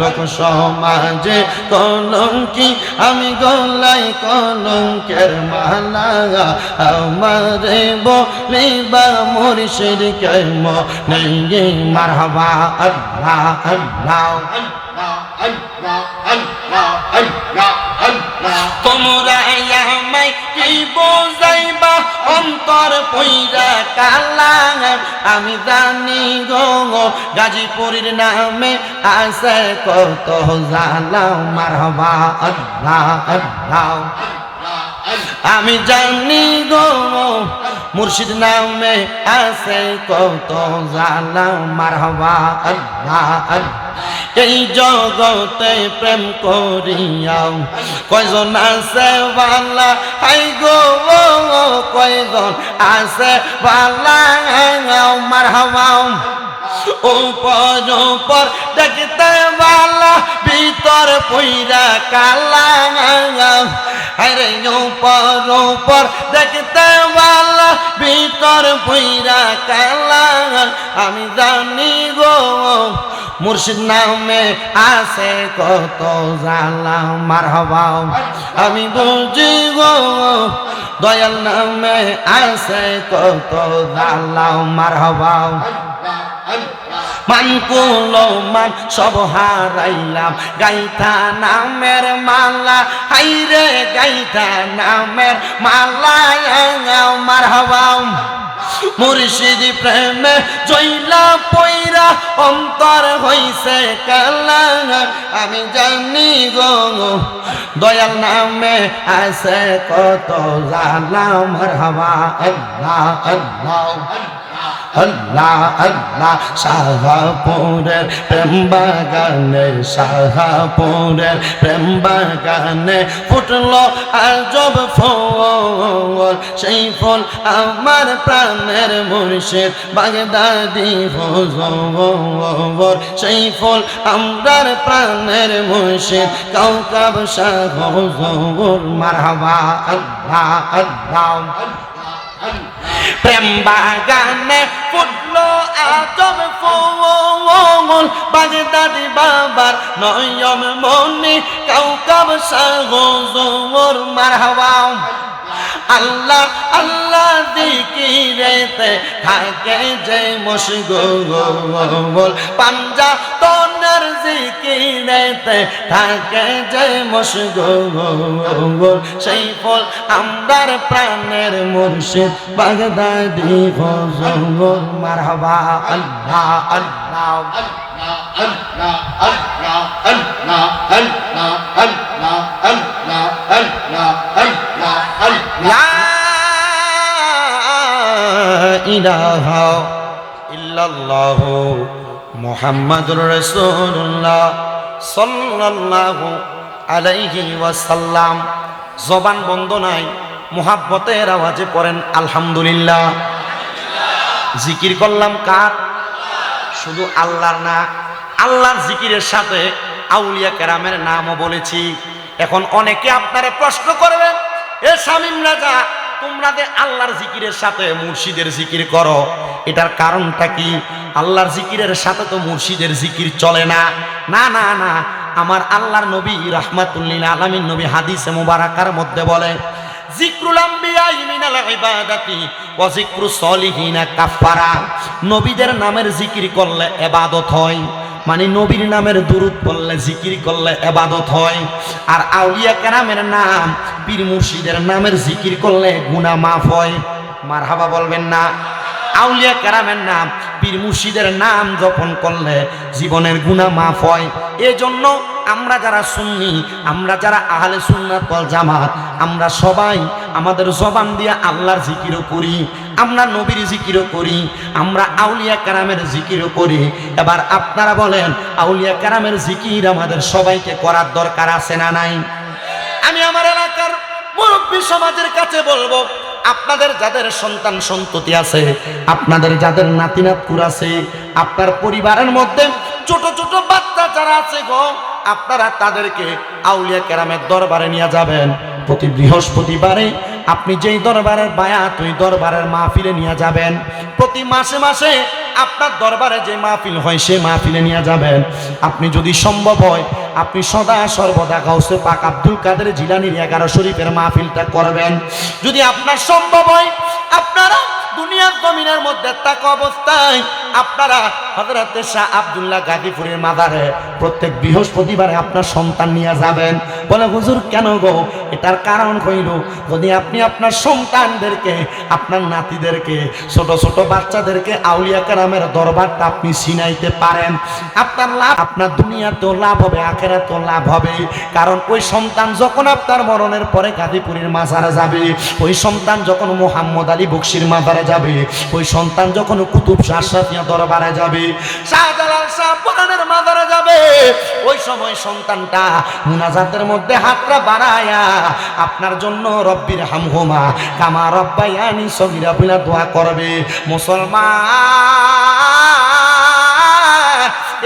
লোক সমাজে কলঙ্কি আমি গলায় কলঙ্কের মালা আমারে বলিবা মুর্শিদ কে মোহনে মারহাবা আল্লাহ আল্লাহ তোমরা আমায় কি বোঝাইবা অন্তর পইরা কালা আমি জানি গো গাজীপুরের নামে আছে কত জালা মারহাবা আল্লাহ আল্লাহ আমি জানি গো মুর্শিদ নামে আছে কত জালা মারহাবা আল্লাহ আল্লাহ এই জগতে প্রেম করিয়াও কয়জন আছে বালা, হাই গো কয়জন আছে বালা, মারহাবা। উপর উপর দেখতে বালা, ভিতর পইরা কালা, আরে উপর উপর দেখতে বালা, ভিতর পইরা কালা। আমি জানি গো মুর্শিদ নামে আছে কত জালা, মারহাবা। আমি বুঝি গো দয়াল নামে আছে কত জালা, মারহাবা। মান কুলো মান সব হারাইলাম, গাইতা নামের মালা, হাইরে গাইতা নামের মালা, মারহাবা। মুর্শিদ প্রেমে জইলা পয়রা অন্তর হইছে কালা। আমি জানি গো দয়াল নামে আছে কত জালা, মারহাবা। আল্লাহ আল্লাহ আল্লাহ আল্লাহ। শাহপুরের প্রেম বাগানে, শাহপুরের প্রেম বাগানে ফুটলো আজব ফুল, সেই ফুল আমার প্রাণের মুর্শিদ বাগদাদি হুজুর, সেই ফুল আমরার প্রাণের মুর্শিদ কাউকাব শাহ হুজুর, মারহাবা। আল্লাহ আল্লাহ। প্রেম বাগানে ফুটলো আজব ফুল, বাগদাদি বাবার নয়ন মনি কাউকাব শাহ হুজুর, মারহাবা। আল্লাহ আল্লাহ জিকিরেতে থাকে যে মশগুল, পাঞ্জা তনের জিকিরেতে থাকে যে মশগুল, সেই ফল আমরার প্রাণের মুর্শিদ বাগদাদি হুজুর, মারহাবা। আল্লাহ আল্লাহ আল্লাহ আল্লাহ আল্লাহ আল্লাহ আল্লাহ আল্লাহ আল্লাহ আল্লাহ আল্লাহ। লা ইলাহা ইল্লাল্লাহু মুহাম্মাদুর রাসূলুল্লাহ সাল্লাল্লাহু আলাইহি ওয়াসাল্লাম। জবান বন্ধ নাই, মুহাব্বতের আওয়াজে পড়েন আলহামদুলিল্লাহ। জিকির করলাম কার? শুধু আল্লাহর না, আল্লাহর জিকিরের সাথে আউলিয়া কেরামের নামও বলেছি। এখন অনেকে আপনারা প্রশ্ন করবেন, এ শামীম রাজা তোমরা যে আল্লাহর জিকিরের সাথে মুর্শিদের জিকির করো, এটার কারণটা কি? আল্লাহর জিকিরের সাথে তো মুর্শিদের জিকির চলে না। না না না, আমার আল্লাহর নবী রাহমাতুল লিল আলামিন নবী হাদিসে মুবারাকার মধ্যে বলে, জিক্রুল আম্বিয়া মিনাল ইবাদাতি ওয়া জিক্রুস সলিহিনা কাফারা। নবীদের নামের জিকির করলে ইবাদত হয়, মানে নবীর নামের দুরূদ পড়লে জিকির করলে ইবাদত হয়। আর আউলিয়া কেরামের নাম, পীর মুর্শিদের নামের জিকির করলে গুনাহ মাফ হয়। মারহাবা বলবেন না? আউলিয়া কেরামের নাম, পীর মুর্শিদের নাম জপন করলে জীবনের গুনাহ মাফ হয়। এজন্য আমরা যারা সুন্নি, আমরা যারা আহলে সুন্নাত ওয়াল জামাত, আমরা সবাই আমাদের জবান দিয়ে আল্লাহর জিকিরও করি, আমরা নবীর জিকিরও করি, আমরা আউলিয়া কেরামের জিকিরও করি। এবার আপনারা বলেন, আউলিয়া কেরামের জিকির আমাদের সবাইকে করার দরকার আছে না নাই? আমি আমার এলাকার মুরব্বী সমাজের কাছে বলবো, আপনাদের যাদের সন্তান সন্ততি আছে, আপনাদের যাদের নাতি নাতকুর আছে, আপনার পরিবারের মধ্যে ছোট ছোট বাচ্চা যারা আছে গো, আপনারা তাদেরকে আউলিয়া কেরামের দরবারে নিয়ে যাবেন। প্রতি বৃহস্পতিবারে আপনি যেই দরবারের বায়াত, ওই দরবারের মাহফিলে নিয়ে যাবেন। প্রতি মাসে মাসে আপনার দরবারে যে মাহফিল হয়, সেই মাহফিলে নিয়ে যাবেন। আপনি যদি সম্ভব হয়, আপনি সদা সর্বদা গাউসে পাক আব্দুল কাদের জিলানীর 11 শরীফের মাহফিলটা করবেন। যদি আপনার সম্ভব হয়, আপনারা দুনিয়ার জমিনের মধ্যে থাকা অবস্থায় আপনারা হযরত শাহ আব্দুল্লাহ গাজীপুরের মাজারে প্রত্যেক বৃহস্পতিবারে আপনার সন্তান নিয়ে যাবেন। বলে হুজুর কেন গো? এটার কারণ হইল, যদি আপনি আপনার সন্তানদেরকে, আপনার নাতিদেরকে, ছোট ছোট বাচ্চাদেরকে আউলিয়া কেরামের দরবারটা আপনি চিনাইতে পারেন, আপনার লাভ, আপনার দুনিয়াতেও লাভ হবে, আখিরাতেও লাভ হবে। কারণ ওই সন্তান যখন আপনার মরণের পরে গাজীপুরের মাজারে যাবে, ওই সন্তান যখন মুহাম্মদ আলী বকশির মাজারে যাবে, ওই সন্তান যখন কুতুব শাহ সাফিয়া দরবারে যাবে, শাহজালাল শাহ পরানের মাজারে যাবে, ওই সময় সন্তানটা মুনাজাতের মধ্যে হাতটা বাড়ায়া আপনার জন্য রব্বির হামহুমা কামা রব্বায়ানি সগীরা বলে দোয়া করবে। মুসলমান,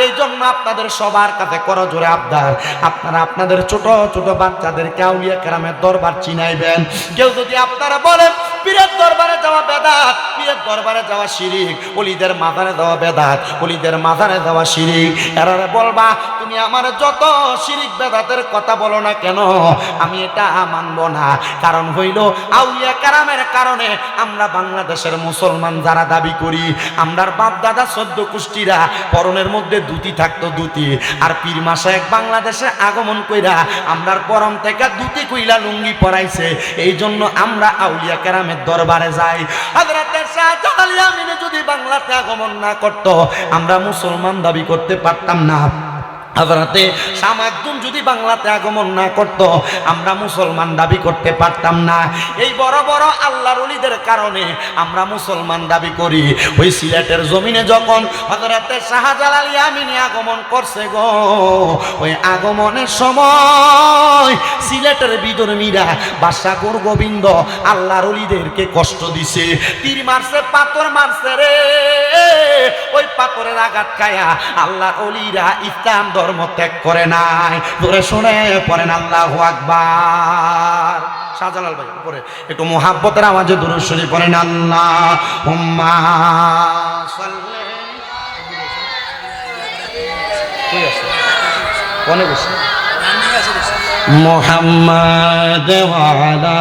এই জন্য আপনাদের সবার কাছে করজোরে আবদার, আপনারা আপনাদের ছোট ছোট বাচ্চাদেরকে আউলিয়া কেরামের দরবার চিনাইবেন। কেউ যদি আপনারা বলেন পীরের দরবারে যাওয়া বেদাত, পীরের দরবারে যাওয়া শিরিক, ওলিদের মাজারে যাওয়া বেদাত, ওলিদের মাজারে যাওয়া শিরিক, এরারে বলবা তুমি আমার যত শিরিক বেদাতের কথা বলো না কেন, আমি এটা মানব না। কারণ হইল আউলিয়া কেরামের কারণে আমরা বাংলাদেশের মুসলমান যারা দাবি করি, আমরার বাপ দাদা 14 কুষ্টিরা পরনের মধ্যে দুটি থাকতো, দুটি। আর পীর মাশায়েখ বাংলাদেশে আগমন কইরা আমরার পরম থেকে দুটি কইলা লুঙ্গি পরাইছে। এই জন্য আমরা আউলিয়া কেরামের দরবারে যাই। হযরতে শাহজালাল ইয়ামিনী যদি বাংলাতে আগমন না করত, আমরা মুসলমান দাবি করতে পারতাম না। হযরতে শাহ মাকদুম যদি বাংলাতে আগমন না করত, আমরা মুসলমান দাবি করতে পারতাম না। এই বড় বড় আল্লাহর ওলিদের কারণে আমরা মুসলমান দাবি করি। ওই সিলেটের জমিনে যখন হযরতে শাহজালাল ইয়ামিনী আগমন করছে গো, ওই আগমনের সময় সিলেটের বিধর্মীরা বাদশা গোবিন্দ আল্লাহর ওলিদেরকে কষ্ট দিছে, তীর মারছে, পাথর মারছে রে। ওই পাথরের আঘাত খায়া আল্লাহর ওলিরা ইসলাম ধর্ম ত্যাগ করে নাই। ধরে শুনে পড়েন আল্লাহু আকবার। শাহজালাল ভাই উপরে একটু মুহাব্বতের আওয়াজে দুরূদ শরীফ পড়েন। আল্লাহুম্মা সাল্লি। ঠিক আছে, কোনে বসে মুহাম্মদ ওয়া আলা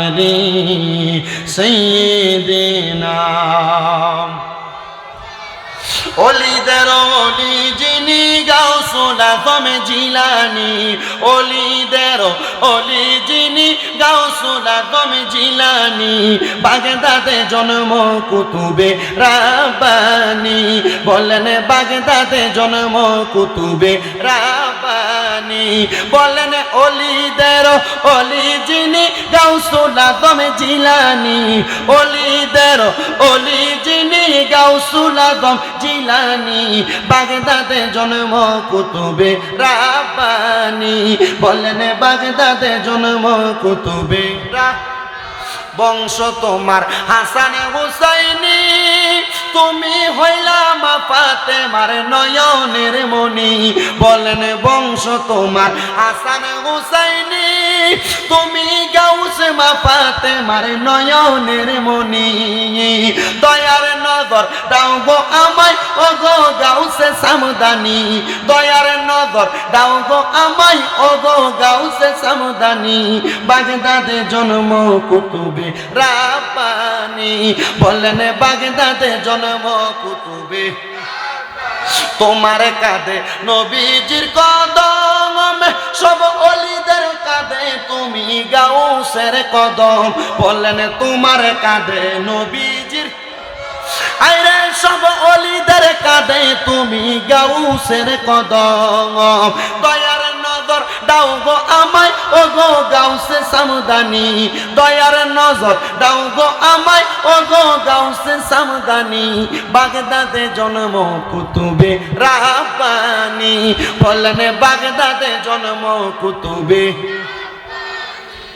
আলি সাইয়্যিদিনা। ওলিদের ওলি যিনি গাউসুল আজম জিলানী, ওলিদের ওলি যিনি গাউসুল আজম জিলানী, বাগদাদে জন্ম কুতুবে রাব্বানী। বলেন বাগদাদে জন্ম কুতুবে রাব্বানী। বলেন ওলিদের ওলি যিনি গাউসুল আজম জিলানী, ওলিদের ওলি যিনি গাউসুল আজম জিলানী, বাগদাদে জন্ম কুতুবে রাব্বানী। বলেন বাগদাদে জন্ম কুতুবে রাব্বানী। বংশ তোমার হাসান হুসাইনি, তুমি হইলা মা ফাতেমার নয়নের মনি। বলেন বংশ তোমার হাসান হুসাইনি, তুমি গাউসে মা ফাতেমার নয়নের মনি। দয়ার নজর দাও গো আমায়, ও গো গাউসে সামদানি। দয়ার নজর দাও গো আমায়, ও গো গাউসে সামদানি। বাগদাদে জন্ম কুতুবে রাব্বানী। বলেন বাগদাদে জন্ম কুতুবে। তোমার কাঁধে নবীজির কদম, সব ওলিদের কাঁধে তুমি গাউসের কদম। বলেন তোমার কাঁধে নবীজির, আইরে সব ওলিদের কাঁধে তুমি গাউসের কদম। দয়ার নজর দাও গো আমায়, ও গো গাউসে সামদানি। দয়ার নজর দাও গো আমায়, ও গো গাউসে সামদানি। বাগদাদে জন্ম কুতুবে রাব্বানী। বলেন বাগদাদে জন্ম কুতুবে।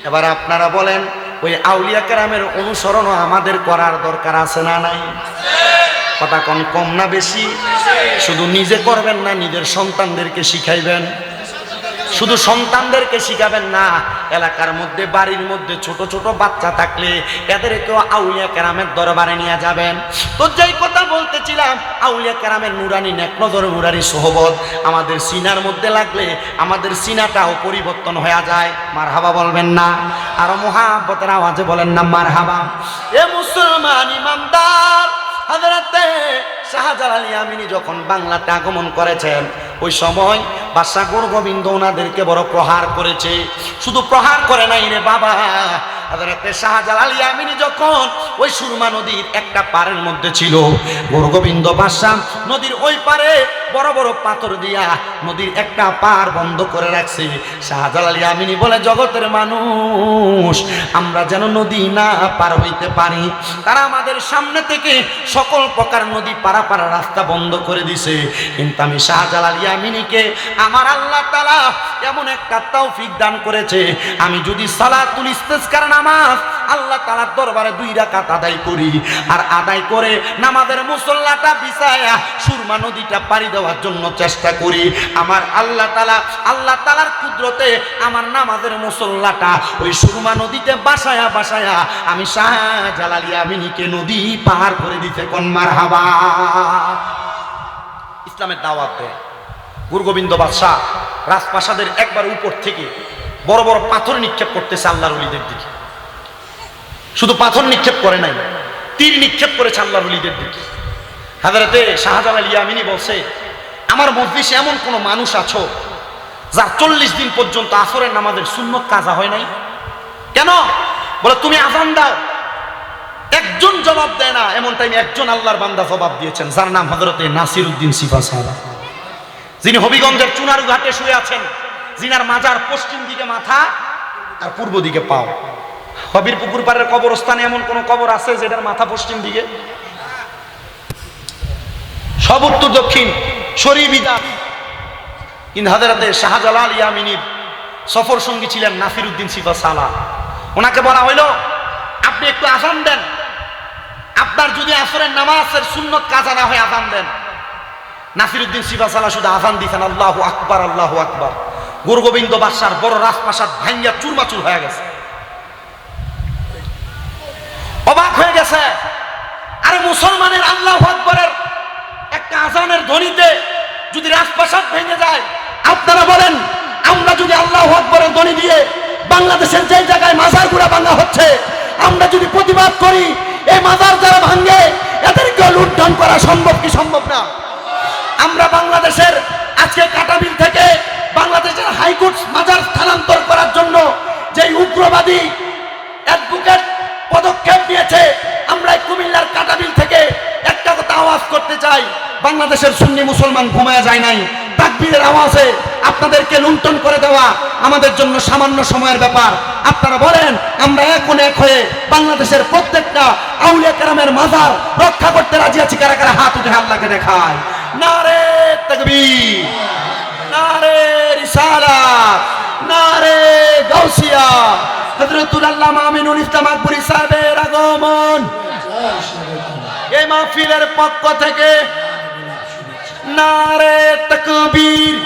এবার আপনারা বলেন ওই আউলিয়া কেরামের অনুসরণ আমাদের করার দরকার আছে না নাই? কথা কম না বেশি? শুধু নিজে করবেন না, নিজের সন্তানদেরকে শিখাইবেন। শুধু সন্তানদেরকে শিখাবেন না, এলাকার মধ্যে বাড়ির মধ্যে ছোট ছোট বাচ্চা থাকলে এদেরকেও আউলিয়া কেরামের দরবারে নিয়ে যাবেন। তো যেই কথা বলতেছিলাম, আউলিয়া কেরামের নুরানি নেকনজর, নুরানি সোহবত আমাদের সিনার মধ্যে লাগলে আমাদের সিনাটাও পরিবর্তন হয়ে যায়। মারহাবা বলবেন না? আরো মুহাব্বতের আওয়াজে বলেন না মারহাবা। এ মুসলমান ইমানদার, হযরতে শাহজালাল ইয়ামিনী যখন বাংলাতে আগমন করেছেন, ওই সময় বাদশা গোবিন্দ ওনাদেরকে বড় প্রহার করেছে। শুধু প্রহার করে নাই রে বাবা, হযরতে শাহজালাল ইয়ামিনী যখন ওই সুরমা নদীর একটা পাড়ের মধ্যে ছিল, গোবিন্দ বাদশা নদীর ওই পারে বড় বড় পাথর দিয়া নদীর একটা পার বন্ধ করে রাখছে। শাহজালাল ইয়ামিনী বলে, জগতের মানুষ, আমরা যেন নদী না পার হইতে পারি, তারা আমাদের সামনে থেকে সকল প্রকার নদী পারাপার রাস্তা বন্ধ করে দিছে। কিন্তু আমি শাহজালাল ইয়ামিনীকে আমার আল্লাহ তাআলা এমন একটা তৌফিক দান করেছে, আমি যদি সালাতুল ইস্তিসকার নামাজ আল্লাহ তাআলার দরবারে 2 রাকাত আদায় করি, আর আদায় করে নামাজের মুসল্লাটা বিছায়া সুরমা নদীটা পাড়ি দেওয়ার জন্য চেষ্টা করি, আমার আল্লাহ তাআলার কুদরতে আমার নামাজের মুসল্লাটা ওই সুরমা নদীতে বাসায়া বাসায়া আমি শাহজালাল ইয়ামিনীকে নদী পার করে দিতে কোন মারহাবা। ইসলামের দাওয়াত দেয়। গুরুগোবিন্দ বাদশাহ রাজপ্রাসাদের একবার উপর থেকে বড় বড় পাথর নিক্ষেপ করতেছে আল্লাহর ওলিদের দিকে। শুধু পাথর নিক্ষেপ করে নাই, তীর নিক্ষেপ করেছে আল্লাহর ওলিদের দিকে। হযরতে শাহজালাল ইয়ামিনী বলছে, আমার মজলিসে এমন কোন মানুষ আছো যার 40 দিন পর্যন্ত আসরের নামাজের সুন্নত কাজা হয় নাই? কেন? বলে, তুমি আযান দাও, একজন জবাব দেয় না। এমন টাইমে একজন আল্লাহর বান্দা জবাব দিয়েছেন, যার নাম হযরতে নাসিরউদ্দিন সিফা সাহেব, যিনি হবিগঞ্জের চুনারু ঘাটে শুয়ে আছেন, যিনার মাজার পশ্চিম দিকে মাথা আর পূর্ব দিকে পাও। হবির পুকুর পাড়ের কবরস্থানে এমন কোন কবর আছে যেটার মাথা পশ্চিম দিকে? সব উত্তর দক্ষিণ শরীবিদা। কিন্তু হযরতে শাহজালাল ইয়ামিনীর সফর সঙ্গী ছিলেন নাসিরউদ্দিন সিফা সালা। ওনাকে বলা হইলো, আপনি একটু আযান দেন, আপনার যদি আসরের নামাজের সুন্নত কাজা না হয় আযান দেন। নাসিরউদ্দিন সিফা সালা শুধু আযান দিতেন, আল্লাহু আকবার, আল্লাহু আকবার। গুরুগোবিন্দ বাদশার বড় রাজপ্রাসাদ ভাঙ্গিয়া চুরমাচুর হয়ে গেছে, অবাক হয়ে গেছে। আরে মুসলমানের আল্লাহু আকবারের একটা আযানের ধ্বনিতে যদি রাজপ্রাসাদ ভেঙে যায়, আপনারা বলেন, আমরা যদি আল্লাহু আকবারের ধ্বনি দিয়ে বাংলাদেশের যে জায়গায় মাজারগুলো ভাঙা হচ্ছে, আমরা যদি প্রতিবাদ করি, এই মাজার যারা ভাঙে এদেরকে লুণ্ঠন করা সম্ভব কি সম্ভব না? আমরা বাংলাদেশের আজকে কাটাবিল থেকে বাংলাদেশের হাইকোর্ট মাজার স্থানান্তর করার জন্য যে উগ্রবাদী অ্যাডভোকেট পদক্ষেপ নিয়েছে, আমরা কুমিল্লার কাটাবিল থেকে একটা কথা আওয়াজ করতে চাই, বাংলাদেশের সুন্নি মুসলমান ঘুমায়া যায় নাই। তাকবীরের আওয়াজে আপনাদেরকে লুণ্ঠন করে দেওয়া আমাদের জন্য সামান্য সময়ের ব্যাপার। আপনারা বলেন, আমরা এখন এক হয়ে বাংলাদেশের প্রত্যেকটা আউলিয়া কেরামের মাজার রক্ষা করতে রাজি আছি? কারা কারা হাত উঠে আল্লাহকে দেখায়? নারে তাকবীর, নারে রিসালাত, নারে গাউসিয়া। হযরতুল আল্লামা আমিনুল ইসলাম আকবরী সাহেবের আগমন এই মাহফিলের পক্ষ থেকে নারে তাকবীর।